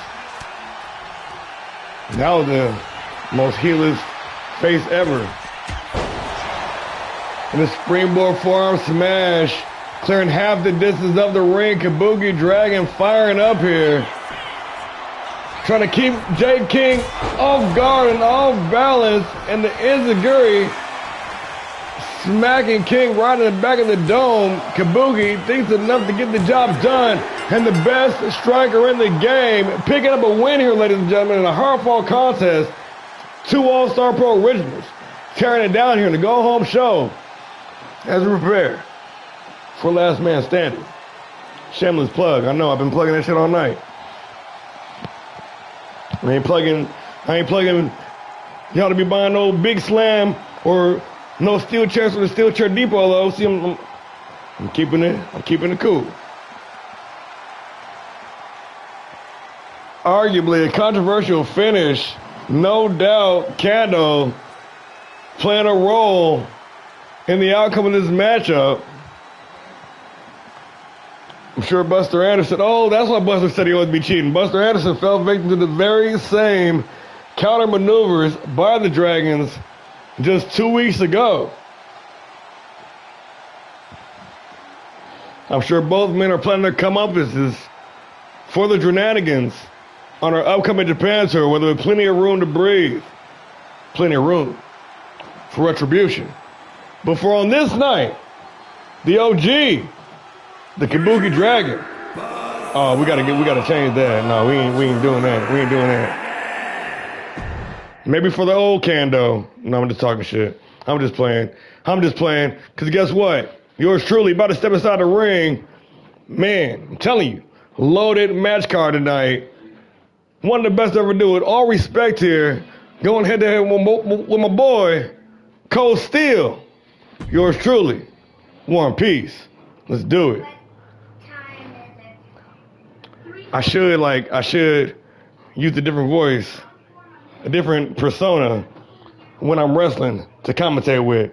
That was the most heelest face ever. And the springboard forearm smash, clearing half the distance of the ring. Kabuki Dragon firing up here, trying to keep Jay King off guard and off balance, and the enziguri smacking King right in the back of the dome. Kabuki thinks enough to get the job done, and the best striker in the game picking up a win here, ladies and gentlemen, in a hard-fought contest. 2 All-Star Pro originals carrying it down here in the go-home show as we prepare for Last Man Standing. Shameless plug. I know, I've been plugging that shit all night. I ain't plugging y'all to be buying no Big Slam or no steel chairs for the Steel Chair Depot, though. See, I'm keeping it cool. Arguably a controversial finish. No doubt Kando playing a role in the outcome of this matchup. I'm sure Buster Anderson, that's why Buster said he always be cheating. Buster Anderson fell victim to the very same counter maneuvers by the Dragons just 2 weeks ago. I'm sure both men are planning their comeuppances for the Drananigans on our upcoming Japan tour, where there's plenty of room to breathe. Plenty of room for retribution. But for on this night, the OG, the Kabuki Dragon. Oh, we gotta change that. No, we ain't doing that. We ain't doing that. Maybe for the old Kando. No, I'm just talking shit. I'm just playing. Because guess what? Yours truly about to step inside the ring. Man, I'm telling you, loaded match card tonight. One of the best to ever do it. All respect here. Going head to head with my boy, Cold Steel. Yours truly, War and Peace. Let's do it. I should use a different voice, a different persona when I'm wrestling to commentate with.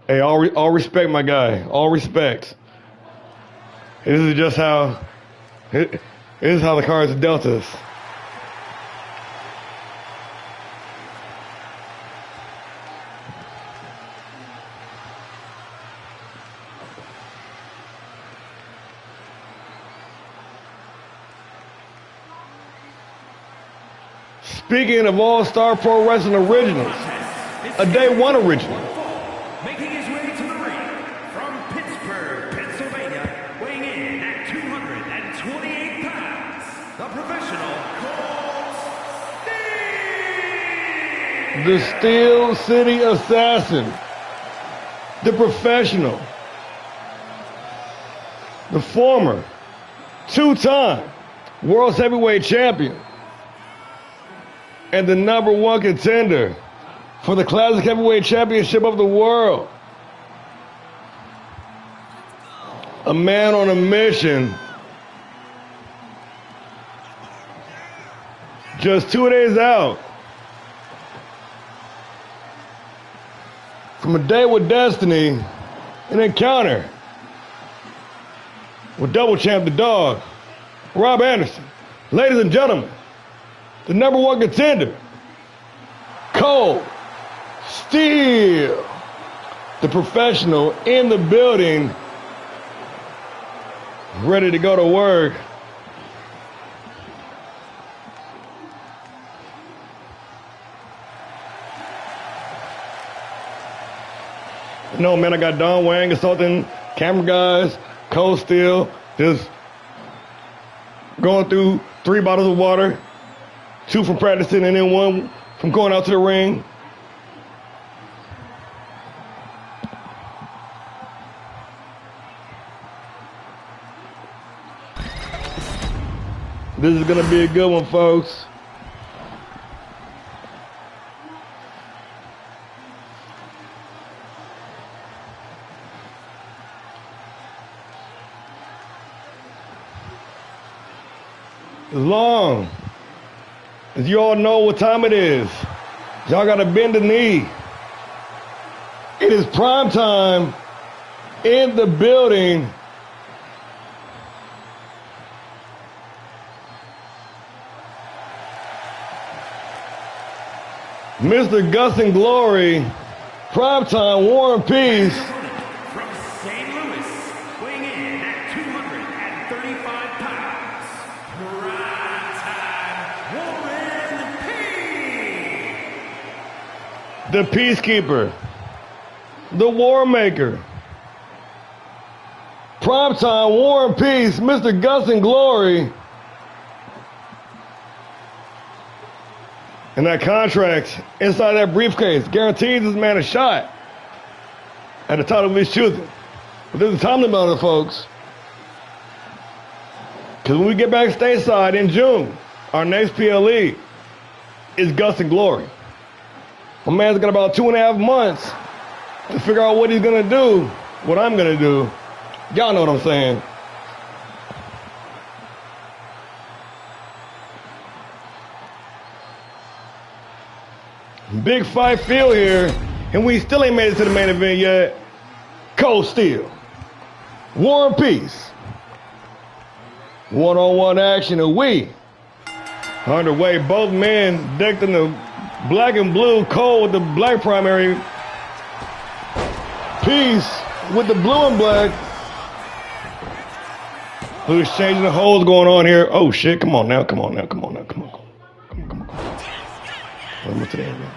Hey, all respect, my guy. All respect. This is just how the cards are dealt us. Speaking of All-Star Pro Wrestling Originals, a Day 1 original. Making his way to the ring from Pittsburgh, Pennsylvania, weighing in at 228 pounds, the professional Cold Steel. The Steel City Assassin, the professional, the former 2-time World's Heavyweight Champion, and the #1 contender for the Classic Heavyweight Championship of the world. A man on a mission. Just 2 days out from A Day with Destiny, an encounter with double champ the dog, Rob Anderson. Ladies and gentlemen, the #1 contender, Cold Steel, the professional in the building, ready to go to work. No, man, I got Don Wang assaulting camera guys, Cold Steel, just going through 3 bottles of water, 2 from practicing and then 1 from going out to the ring. This is going to be a good one, folks. As long as you all know what time it is, y'all got to bend the knee. It is prime time in the building. Mr. Gus and Glory, primetime War and Peace. From St. Louis, weighing in at 235 pounds, primetime War and Peace. The Peacekeeper, the War Maker, primetime War and Peace, Mr. Gus and Glory. And that contract inside that briefcase guarantees this man a shot at the title of his choosing. But there's a time limit on it, folks. Because when we get back stateside in June, our next PLE is Gus and Glory. My man's got about 2.5 months to figure out what he's going to do, what I'm going to do. Y'all know what I'm saying. Big fight field here, and we still ain't made it to the main event yet. Cold Steel, War and Peace, one-on-one action, and we underway. Both men decked in the black and blue, Cold with the black primary, Peace with the blue and black. Who's changing the holes going on here? Oh shit! Come on now! Come on now! Come on now! Come on! Come on! Let me to the end, man.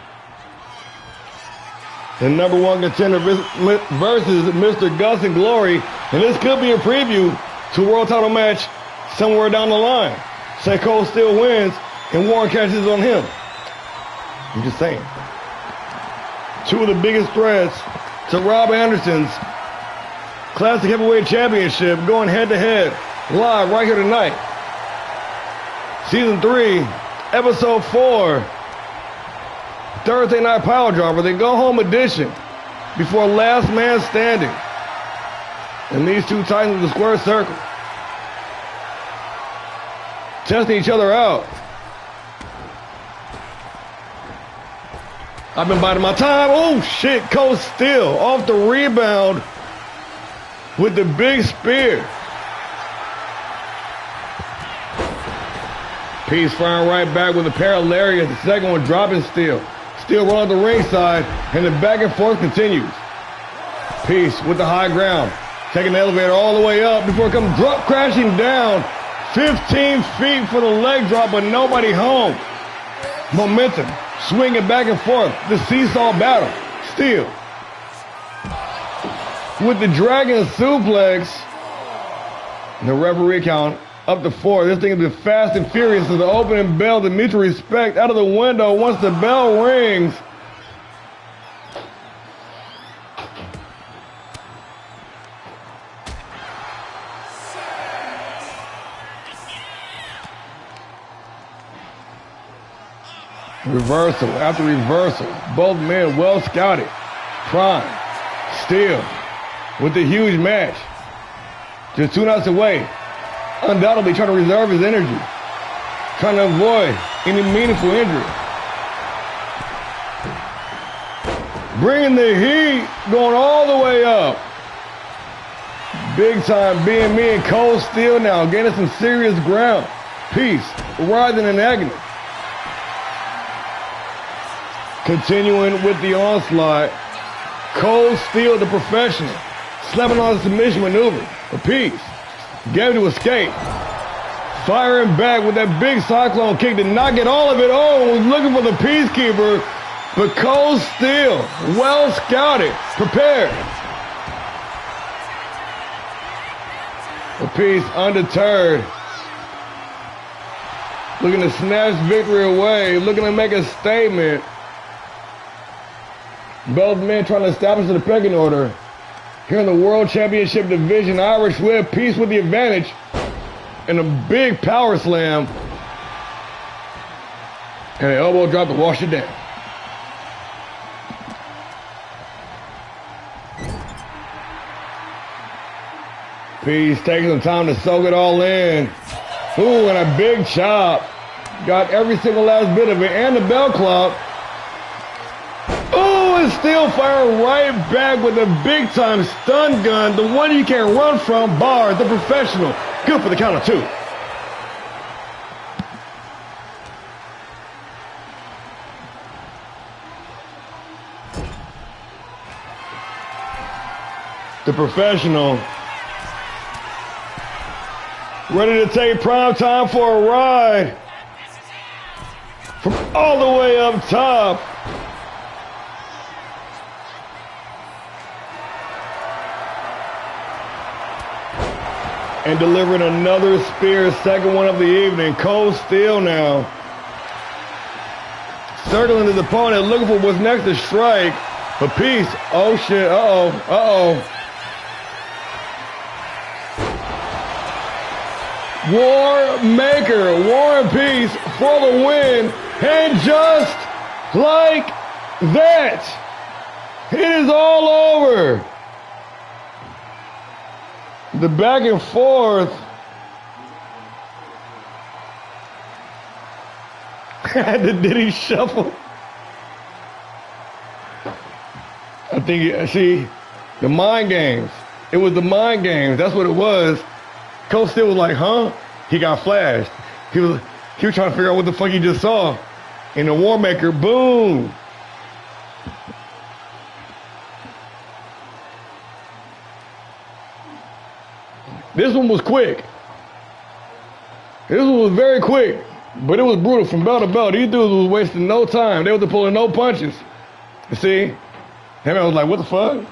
The #1 contender versus Mr. Gus and Glory. And this could be a preview to a world title match somewhere down the line. Say Cold Steel wins and Warren catches on him. I'm just saying. 2 of the biggest threats to Rob Anderson's Classic Heavyweight Championship going head-to-head live right here tonight. Season 3, Episode 4. Thursday Night PileDriver, the go-home edition before Last Man Standing. And these 2 titans of the square circle testing each other out. I've been biding my time. Oh shit, Cold Steel off the rebound with the big spear. Peace firing right back with a pair of lariats. The second one dropping Steel. Steel rolling the ringside, and the back and forth continues. Peace with the high ground, taking the elevator all the way up before it comes drop crashing down. 15 feet for the leg drop, but nobody home. Momentum, swinging back and forth. The seesaw battle. Steel with the dragon suplex. And the referee count up to 4. This thing is the fast and furious to the opening bell. The mutual respect out of the window once the bell rings. Reversal after reversal. Both men well scouted. Prime, Steel with the huge match. Just 2 nights away. Undoubtedly trying to reserve his energy. Trying to avoid any meaningful injury. Bringing the heat, going all the way up. Big time being me and Cold Steel now, gaining some serious ground. Peace, writhing in agony. Continuing with the onslaught. Cold Steel, the professional, slapping on the submission maneuver. Peace. Gave to escape. Firing back with that big cyclone kick to not get all of it. Oh, was looking for the Peacekeeper. But Cold Steel, well scouted, prepared. Peace undeterred. Looking to snatch victory away. Looking to make a statement. Both men trying to establish the pecking order. Here in the World Championship Division, Irish Whip, Peace with the advantage. And a big power slam. And an elbow drop to wash it down. Peace taking some time to soak it all in. Ooh, and a big chop. Got every single last bit of it. And the bell clock. Ooh, and still firing right back with a big time stun gun. The one you can't run from. Bars, the professional. Good for the count of 2. The professional. Ready to take prime time for a ride. From all the way up top. And delivering another spear, second one of the evening. Cold Steel now. Circling his opponent, looking for what's next to strike. But Peace, oh shit, uh-oh. War Maker, War and Peace for the win. And just like that, it is all over. The back and forth. Did he shuffle? I think, see, the mind games. It was the mind games. That's what it was. Coach Steel was like, huh? He got flashed. He was trying to figure out what the fuck he just saw. And the War Maker, boom. This one was quick. This one was very quick. But it was brutal from bell to bell. These dudes was wasting no time. They were pulling no punches. You see? That man was like, what the fuck?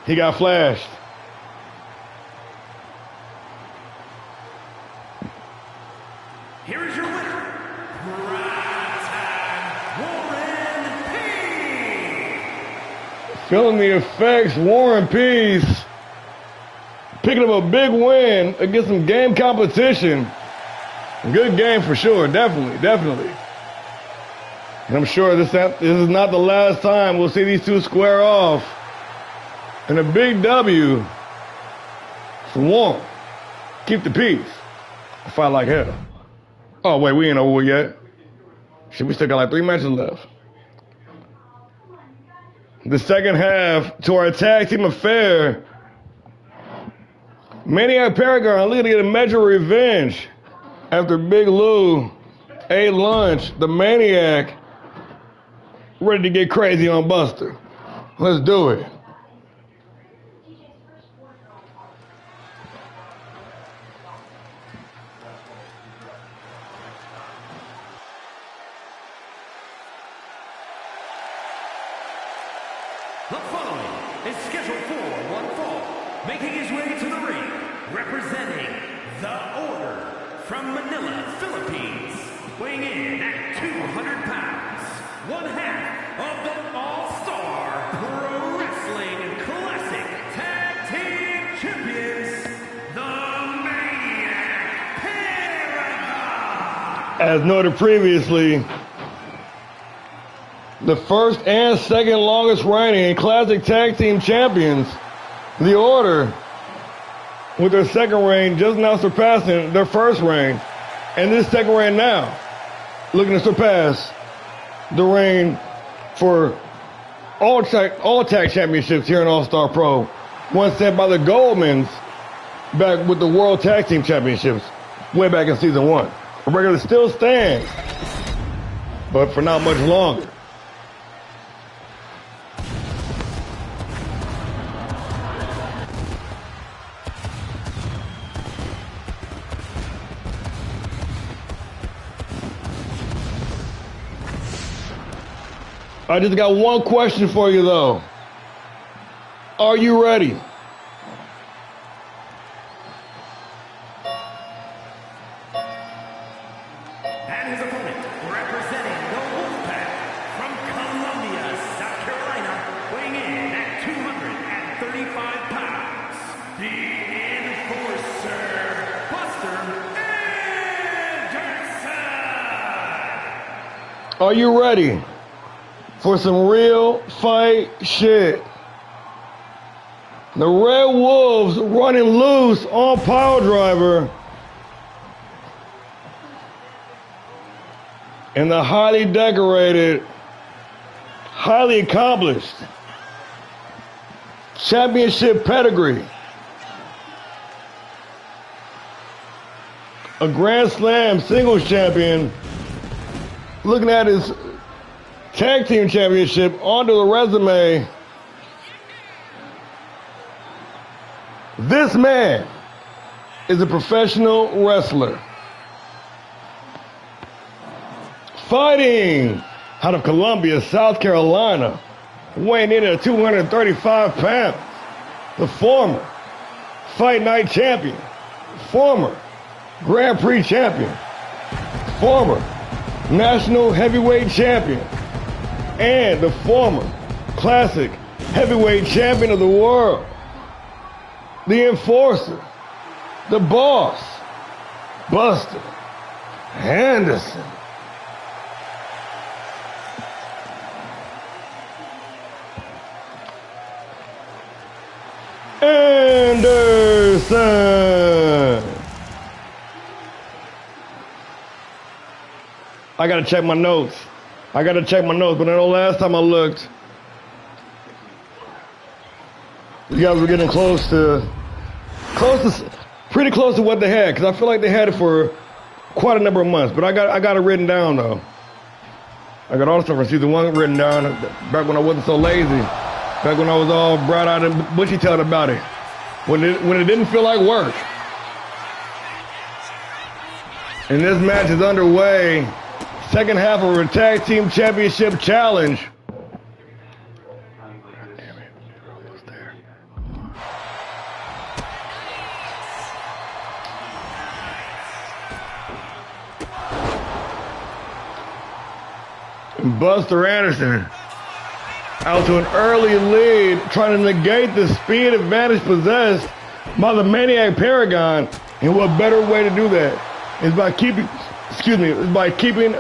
He got flashed. Here is your winner, Warren Peace. Feeling the effects, Warren Peace. Picking up a big win against some game competition. Good game for sure, definitely. And I'm sure this is not the last time we'll see these two square off. And a big W for Warren. Keep the peace. Fight like hell. Oh, wait, we ain't over yet. Shit, we still got like 3 matches left. The second half to our tag team affair. Maniac Paragon looking to get a measure of revenge after Big Lou ate lunch. The Maniac ready to get crazy on Buster. Let's do it. The following is scheduled for one fall, making his way to the ring, representing the Order from Manila, Philippines, weighing in at 200 pounds, one half of the ALLSTAR Pro Wrestling Classic Tag Team Champions, the Maniac Paragon. As noted previously, the first and second longest reigning Classic Tag Team Champions, the Order, with their second reign just now surpassing their first reign. And this second reign now, looking to surpass the reign for all tag championships here in All-Star Pro, once set by the Goldmans back with the World Tag Team Championships way back in season 1. The record still stands, but for not much longer. I just got one question for you, though. Are you ready? And his opponent, representing the Wolfpack from Columbia, South Carolina, weighing in at 235 pounds, the Enforcer, Buster Anderson! Are you ready for some real fight shit? The Red Wolves running loose on PileDriver. And the highly decorated, highly accomplished championship pedigree. A Grand Slam singles champion looking at his tag team championship onto the resume. This man is a professional wrestler. Fighting out of Columbia, South Carolina, weighing in at 235 pounds. The former Fight Night champion, former Grand Prix champion, former National Heavyweight champion, and the former Classic Heavyweight champion of the world. The Enforcer, the Boss, Buster Anderson. Anderson. I gotta check my notes. But I know last time I looked, you guys were getting pretty close to what they had, because I feel like they had it for quite a number of months. But I got it written down though. I got all the stuff from season 1 written down back when I wasn't so lazy. Back when I was all bright-eyed and bushy-tailed about it. When it didn't feel like work. And this match is underway. Second half of a tag team championship challenge. Damn it, almost there. Buster Anderson out to an early lead, trying to negate the speed advantage possessed by the Maniac Paragon. And what better way to do that is by keeping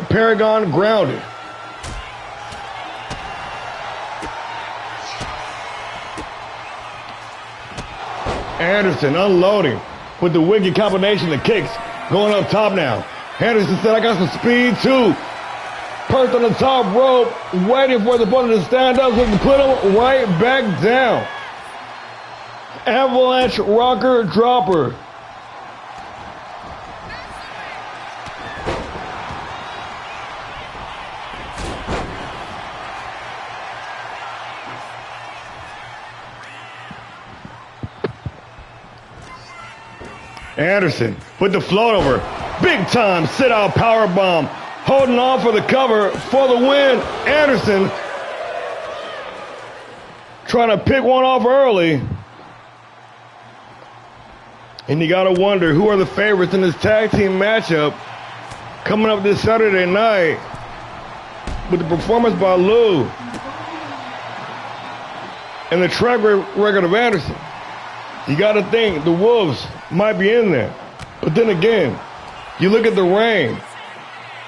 Paragon grounded. Anderson unloading with the wicked combination of kicks going up top now. Anderson said, I got some speed too. Perched on the top rope, waiting for the opponent to stand up so he can put him right back down. Avalanche rocker dropper. Anderson with the float over. Big time sit out power bomb. Holding on for the cover for the win. Anderson trying to pick one off early. And you got to wonder who are the favorites in this tag team matchup coming up this Saturday night with the performance by Lou and the track record of Anderson. You got to think the Wolves might be in there. But then again, you look at the reign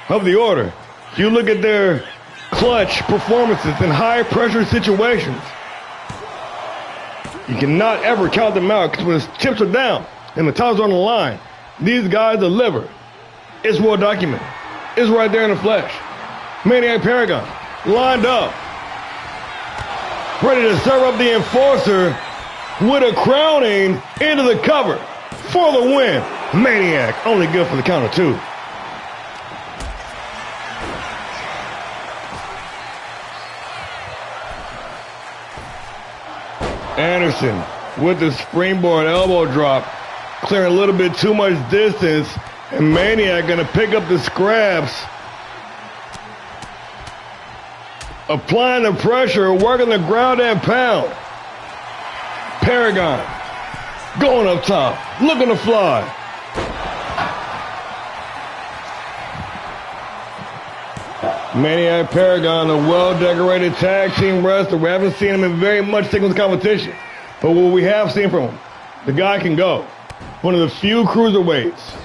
of the Order. You look at their clutch performances in high-pressure situations. You cannot ever count them out, because when the chips are down and the title's on the line, these guys deliver. It's well documented. It's right there in the flesh. Maniac Paragon lined up. ready to serve up the enforcer with a crowning into the cover for the win. Maniac, only good for the count of 2. Anderson with the springboard elbow drop, clearing a little bit too much distance, and Maniac gonna pick up the scraps, applying the pressure, working the ground and pound. Paragon going up top, looking to fly. Maniac Paragon, the well-decorated tag team wrestler. We haven't seen him in very much singles competition, but what we have seen from him, the guy can go. One of the few cruiserweights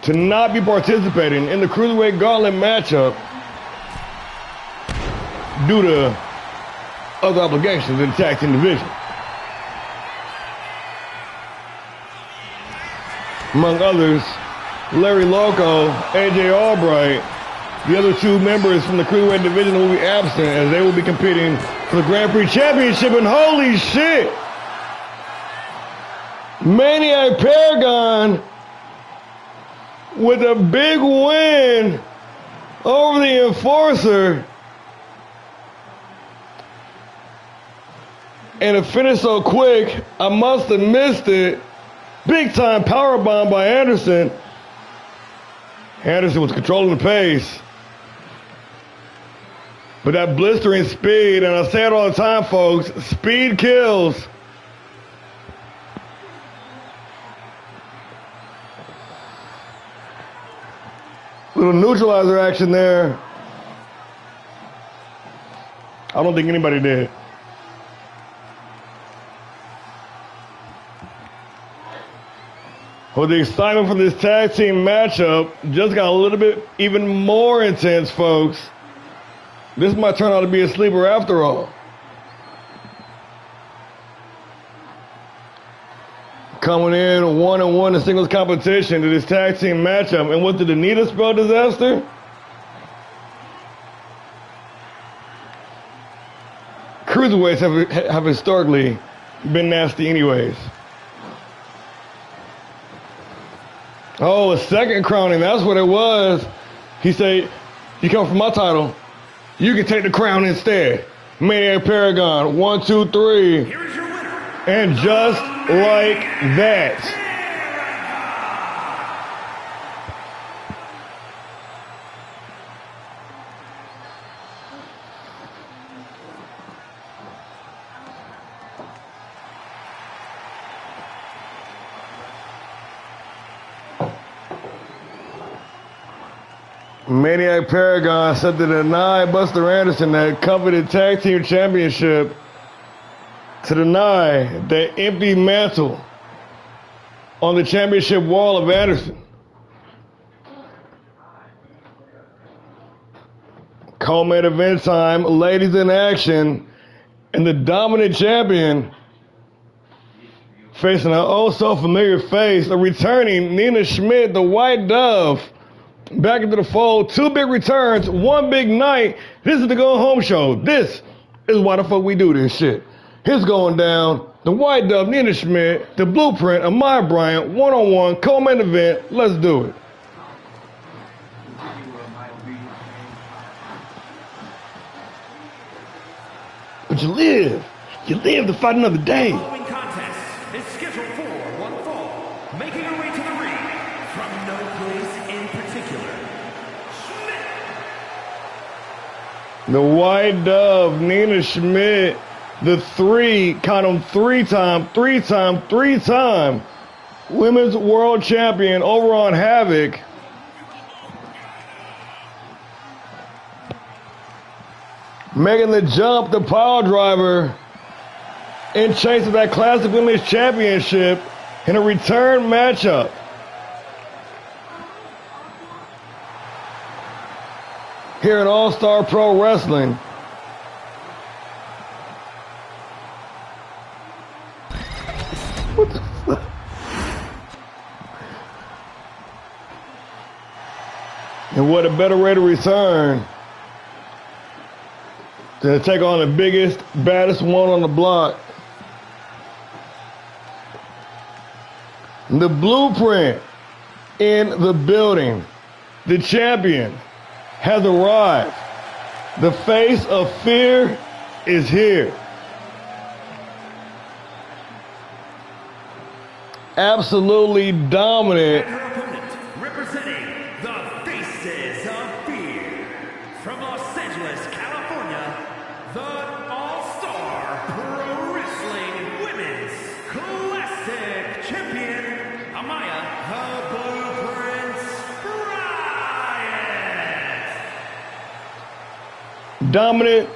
to not be participating in the cruiserweight gauntlet matchup due to other obligations in the tag team division. Among others, Larry Loco, AJ Albright, the other 2 members from the cruiserweight division will be absent as they will be competing for the Grand Prix Championship. And holy shit, Maniac Paragon with a big win over the enforcer. And it finished so quick, I must have missed it. Big time powerbomb by Anderson. Anderson was controlling the pace. But that blistering speed, and I say it all the time, folks, speed kills. Little neutralizer action there. I don't think anybody did. Well, the excitement for this tag team matchup just got a little bit even more intense, folks. This might turn out to be a sleeper after all. Coming in 1-1 in singles competition to this tag team matchup. And what did Anita spell disaster? Cruiserweights have historically been nasty anyways. Oh, a second crowning, that's what it was. He said, you come for my title, you can take the crown instead. Maniac Paragon, 1, 2, 3. Here's your winner. And just like that. Maniac Paragon set to deny Buster Anderson that coveted tag team championship, to deny that empty mantle on the championship wall of Anderson. Co-main event time, ladies in action, and the dominant champion facing an oh-so-familiar face, a returning Nina Schmidt, the White Dove, back into the fold. 2 big returns, 1 big night. This is the Go Home Show. This is why the fuck we do this shit. Here's going down. The White Dove, Nina Schmidt, the Blueprint, Amaya Bryant, 1-on-1, co-main event. Let's do it. But you live to fight another day. The following contest is scheduled for one fall, making her way to the ring from no place in particular. Schmidt. The White Dove, Nina Schmidt, the 3-time Women's World Champion over on Havoc. Making the jump, the PileDriver, in chase of that Classic Women's Championship in a return matchup. Here at All-Star Pro Wrestling. What the fuck? And what a better way to return to take on the biggest, baddest one on the block. The Blueprint in the building. The champion has arrived. The face of fear is here. Absolutely dominant. And her opponent, representing the Faces of Fear, from Los Angeles, California, the ALLSTAR Pro Wrestling Women's Classic Champion, Amaya the Blueprint Bryant. Dominant,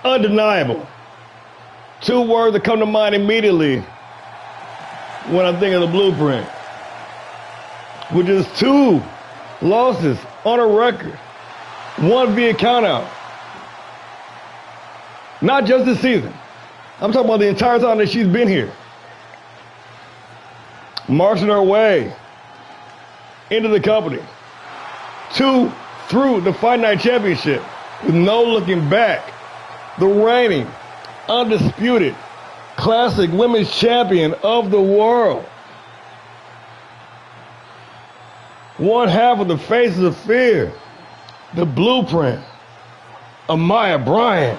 undeniable. Two words that come to mind immediately when I think of the Blueprint, which is 2 losses on a record, 1 via countout. Not just this season. I'm talking about the entire time that she's been here. Marching her way into the company. 2 through the Fight Night Championship with no looking back. The reigning, undisputed, classic women's champion of the world. One half of the Faces of Fear, the Blueprint, Amaya Bryant.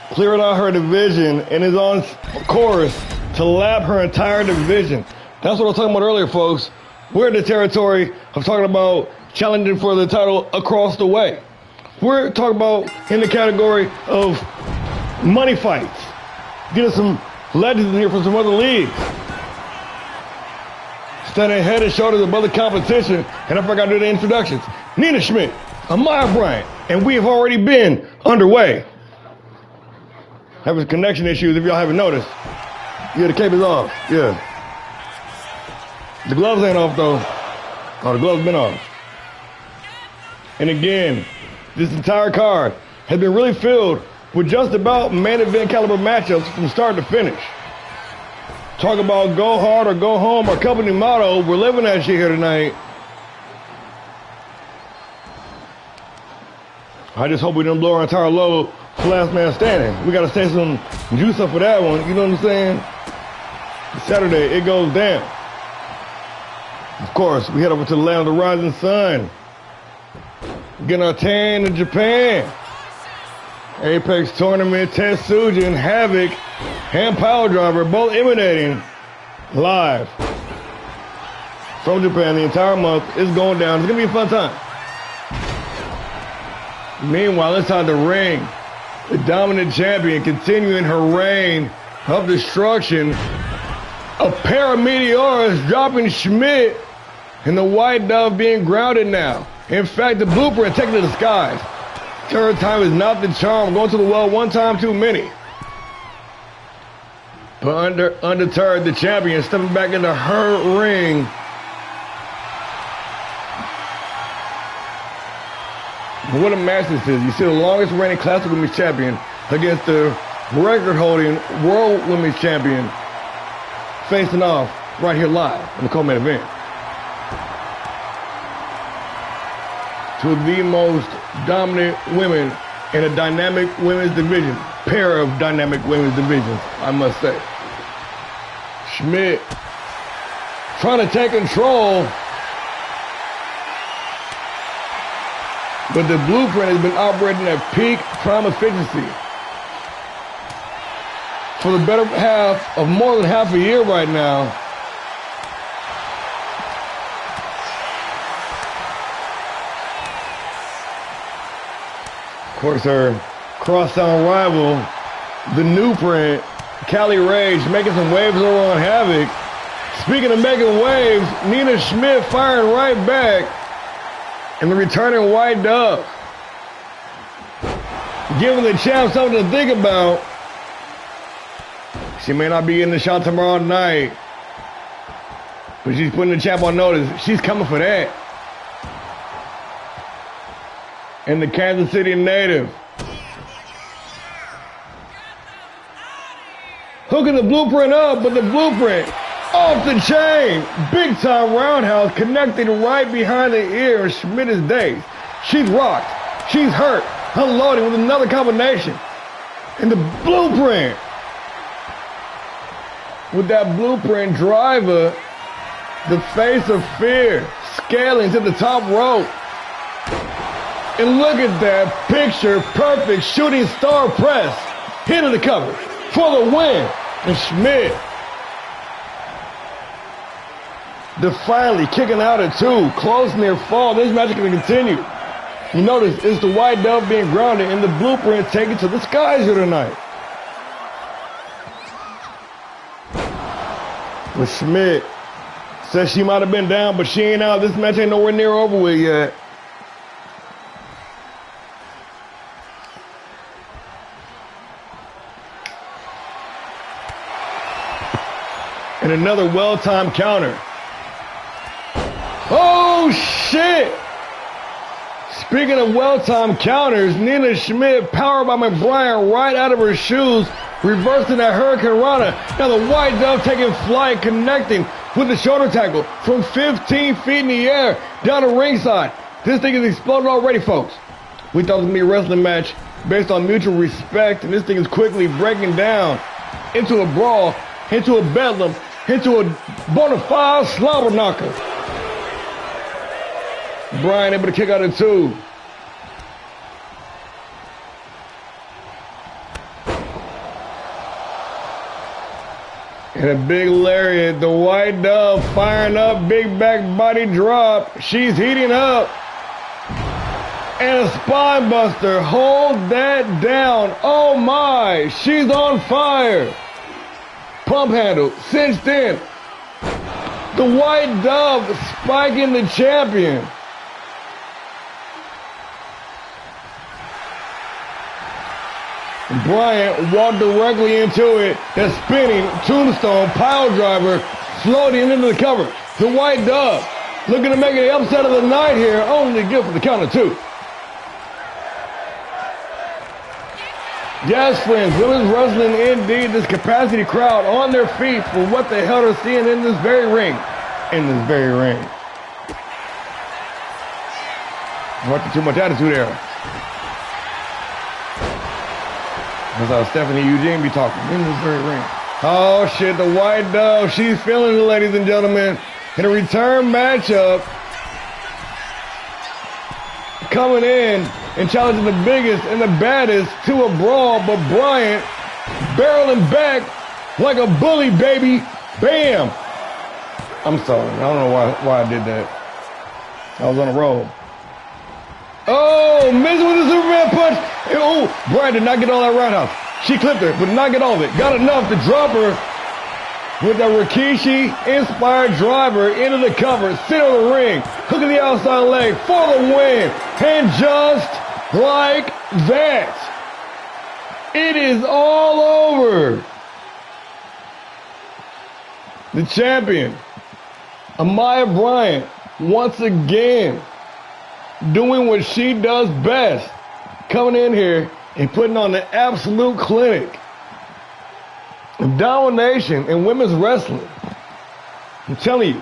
Clearing out her division and is on course to lap her entire division. That's what I was talking about earlier, folks. We're in the territory of talking about challenging for the title across the way. We're talking about in the category of money fights. Getting some legends in here from some other leagues. Standing head and shoulders above the competition. And I forgot to do the introductions. Nina Schmidt, Amaya Bryant, and we have already been underway. Having connection issues if y'all haven't noticed. Yeah, the cape is off. Yeah. The gloves ain't off though. Oh, the gloves been off. And again, this entire card has been really filled with just about main event caliber matchups from start to finish. Talk about go hard or go home, our company motto. We're living that shit here tonight. I just hope we don't blow our entire load for last man standing. We got to save some juice up for that one. You know what I'm saying? Saturday, it goes down. Of course, we head over to the land of the rising sun. Getting our tan in Japan. Apex Tournament, Tetsujin, Havoc, and PileDriver both emanating live from Japan the entire month. It's going down. It's going to be a fun time. Meanwhile, inside the ring, the dominant champion continuing her reign of destruction. A pair of meteors dropping Schmidt and the White Dove being grounded now. In fact, the Blueprint taking to the skies. Third time is not the charm. Going to the well one time too many. But undeterred, the champion stepping back into her ring. What a match this is. You see the longest reigning Classic Women's Champion against the record-holding World Women's Champion facing off right here live in the co-main event. Two of the most dominant women in a dynamic women's division. Pair of dynamic women's divisions, I must say. Schmidt trying to take control. But the Blueprint has been operating at peak prime efficiency for the better half of more than half a year right now. Of course, her crosstown rival, the new print, Cali Rage, making some waves over on Havoc. Speaking of making waves, Nina Schmidt firing right back. And the returning White Dove, giving the champ something to think about. She may not be in the shot tomorrow night, but she's putting the champ on notice. She's coming for that. And the Kansas City native, hooking the Blueprint up, but the Blueprint Off the chain. Big time roundhouse connected right behind the ear, and Schmidt is dazed. She's rocked. She's hurt. Unloading with another combination. And the blueprint. With that blueprint driver, the face of fear, scaling to the top rope. And look at that picture perfect shooting star press. Hitting the cover for the win. And Schmidt defiantly kicking out at 2. Close near fall. This match is going to continue. You notice it's the white dove being grounded and the blueprint taken to the skies here tonight. But Schmidt says she might have been down, but she ain't out. This match ain't nowhere near over with yet. And another well-timed counter. Oh, shit! Speaking of well-timed counters, Nina Schmidt powered by McBrien right out of her shoes, reversing that Hurricane Rana. Now the white dove taking flight, connecting with the shoulder tackle from 15 feet in the air down the ringside. This thing is exploded already, folks. We thought it was going to be a wrestling match based on mutual respect, and this thing is quickly breaking down into a brawl, into a bedlam, into a bona fide slobber knocker. Brian able to kick out at 2. And a big lariat. The white dove firing up. Big back body drop. She's heating up. And a spine buster. Hold that down. Oh my. She's on fire. Pump handle. Cinched in. The white dove spiking the champion. Bryant walked directly into it. That spinning tombstone PileDriver floating into the cover. The white dove looking to make it the upset of the night here. Only good for the count of 2. Yes, friends, women's wrestling indeed. This capacity crowd on their feet for what the hell they're seeing in this very ring. In this very ring. Watching too much attitude there. That's how Stephanie Eugene be talking in this very ring. Oh shit, the white dove. She's feeling it, ladies and gentlemen. In a return matchup. Coming in and challenging the biggest and the baddest to a brawl, but Bryant barreling back like a bully, baby. Bam! I'm sorry. I don't know why I did that. I was on a roll. Oh, missed with the Superman punch. Oh, Bryant did not get all that roundhouse. She clipped her, but did not get all of it. Got enough to drop her with a Rikishi-inspired driver into the cover. Sit on the ring. Hook of the outside leg for the win. And just like that, it is all over. The champion, Amaya Bryant, once again, doing what she does best, coming in here and putting on the absolute clinic of domination in women's wrestling. I'm telling you,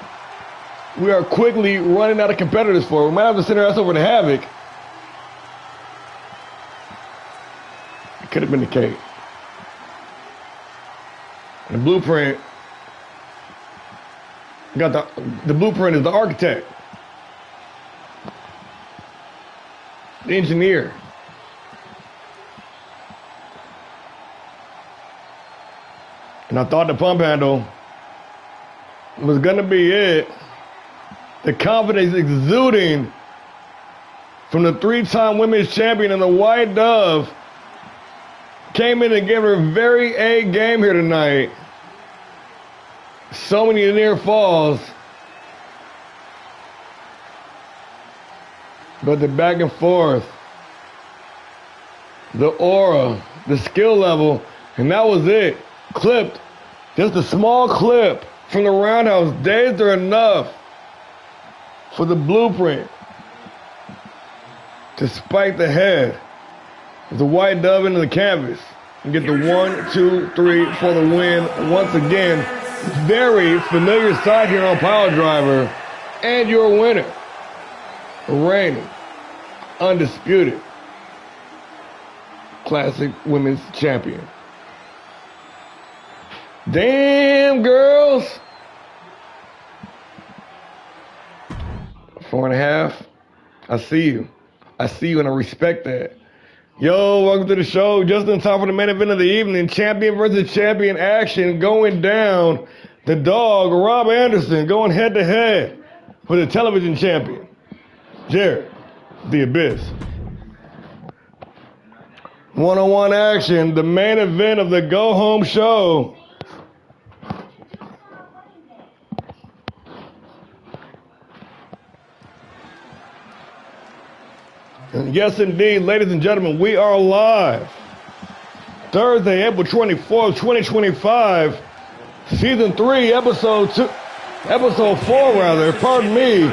we are quickly running out of competitors for her. We might have to send her ass over to Havoc. It could have been the case. And the blueprint, the blueprint is the architect. The engineer. And I thought the pump handle was going to be it. The confidence exuding from the 3-time women's champion and the white dove came in and gave her a very A game here tonight. So many near falls. But the back and forth, the aura, the skill level, and that was it. Clipped. Just a small clip from the roundhouse. Dazed her enough for the blueprint to spike the head of the white dove into the canvas and get the 1, 2, 3 for the win once again very familiar sight here on PileDriver, and your winner, reigning, undisputed, Classic Women's Champion. Damn, girls. 4.5. I see you. I see you, and I respect that. Yo, welcome to the show. Just in time for the main event of the evening. Champion versus champion action going down. The dog, Rob Anderson, going head-to-head with the television champion, Jared, the Abyss. One-on-one action, the main event of the go-home show. And yes, indeed, ladies and gentlemen, we are live. Thursday, April 24th, 2025, Season 3, Episode 4, pardon me. Is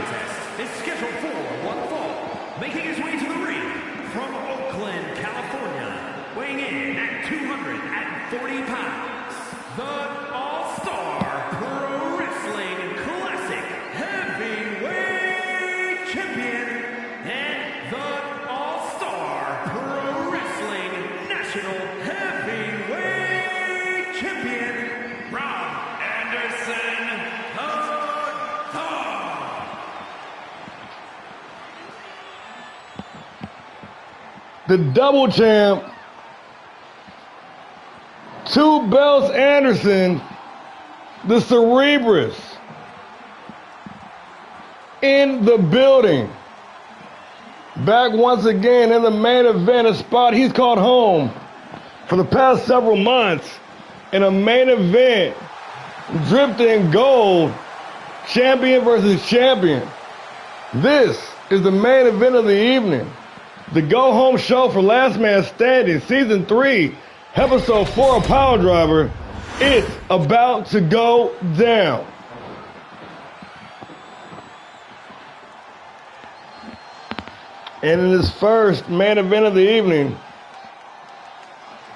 scheduled for one fall, making his way to the ring from Oakland, California, weighing in at 240 pounds, the ALLSTAR Pro Wrestling Classic Heavyweight Champion and the ALLSTAR Pro Wrestling National Heavyweight Champion, Rob Anderson. The double champ, 2 belts Anderson, the Cerebrus, in the building. Back once again in the main event, a spot he's called home for the past several months in a main event, dripped in gold, champion versus champion. This is the main event of the evening. The go-home show for Last Man Standing, Season 3, Episode 4 of PileDriver. It's about to go down. And in this first main event of the evening,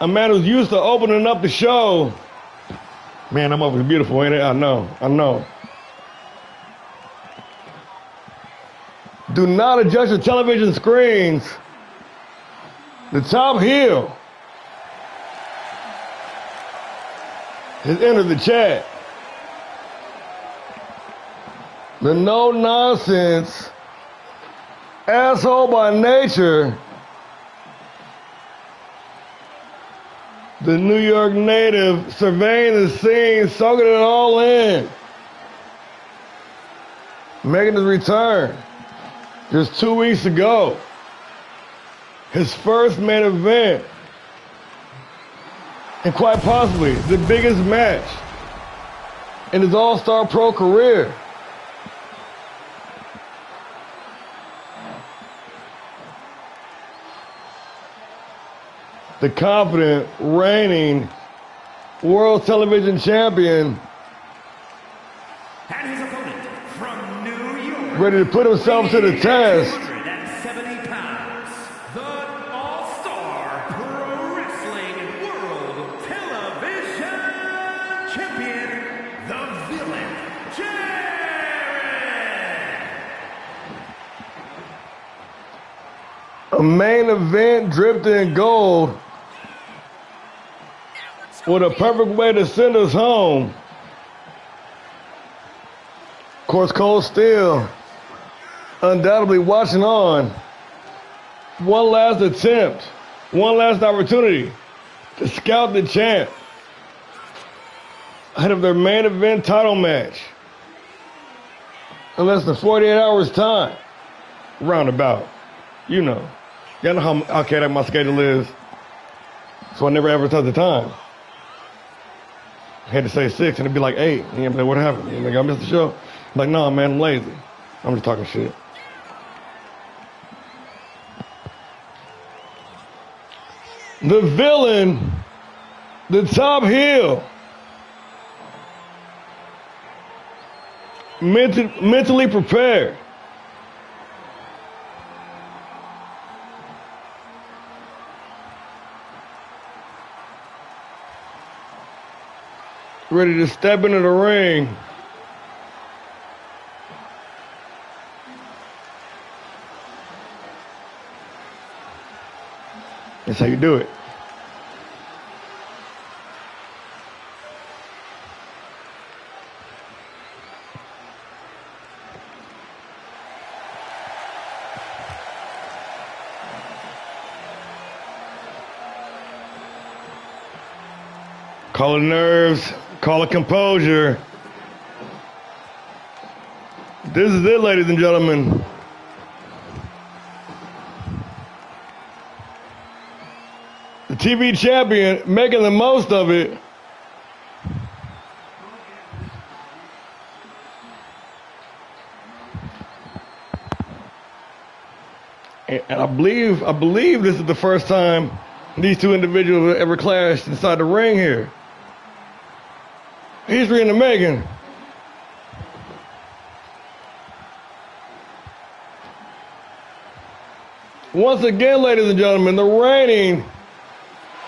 a man who's used to opening up the show. Man, I'm always beautiful, ain't it? I know. Do not adjust your television screens. The top heel has entered the chat. The no-nonsense, asshole by nature, the New York native surveying the scene, soaking it all in, making his return just 2 weeks ago. His first main event, and quite possibly the biggest match in his All-Star Pro career. The confident, reigning world television champion, And his opponent from New York, ready to put himself to the test. 270 pounds, the ALLSTAR Pro Wrestling World Television Champion, the Villain, Jared. A main event dripped in gold with a perfect way to send us home. Of course, Cold Steel undoubtedly watching on. One last attempt, one last opportunity to scout the champ ahead of their main event title match in less than 48 hours time. Roundabout. You know. Y'all know how archaic my schedule is. So I never advertise the time. I had to say 6 and it'd be like 8. And you'd be like, what happened? You're like, I missed the show. I'm like, no, man, I'm lazy. I'm just talking shit. The villain, the top heel, mentally prepared. ready to step into the ring. That's how you do it. Call it nerves, call it composure. This is it, ladies and gentlemen. The TV champion making the most of it. And I believe this is the first time these two individuals have ever clashed inside the ring here. History in the making. Once again, ladies and gentlemen, the reigning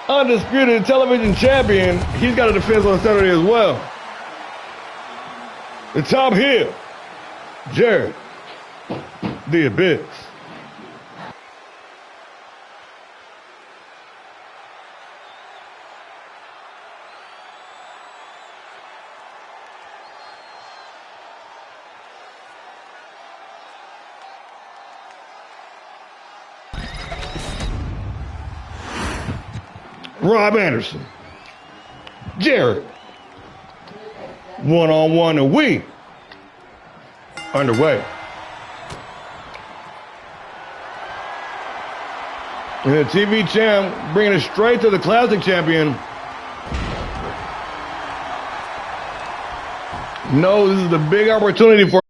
undisputed television champion, he's got a defense on Saturday as well. The top heel, Jared, the Abyss. Rob Anderson, Jared, one-on-one, and we underway. And the TV champ bringing it straight to the classic champion. No, this is the big opportunity for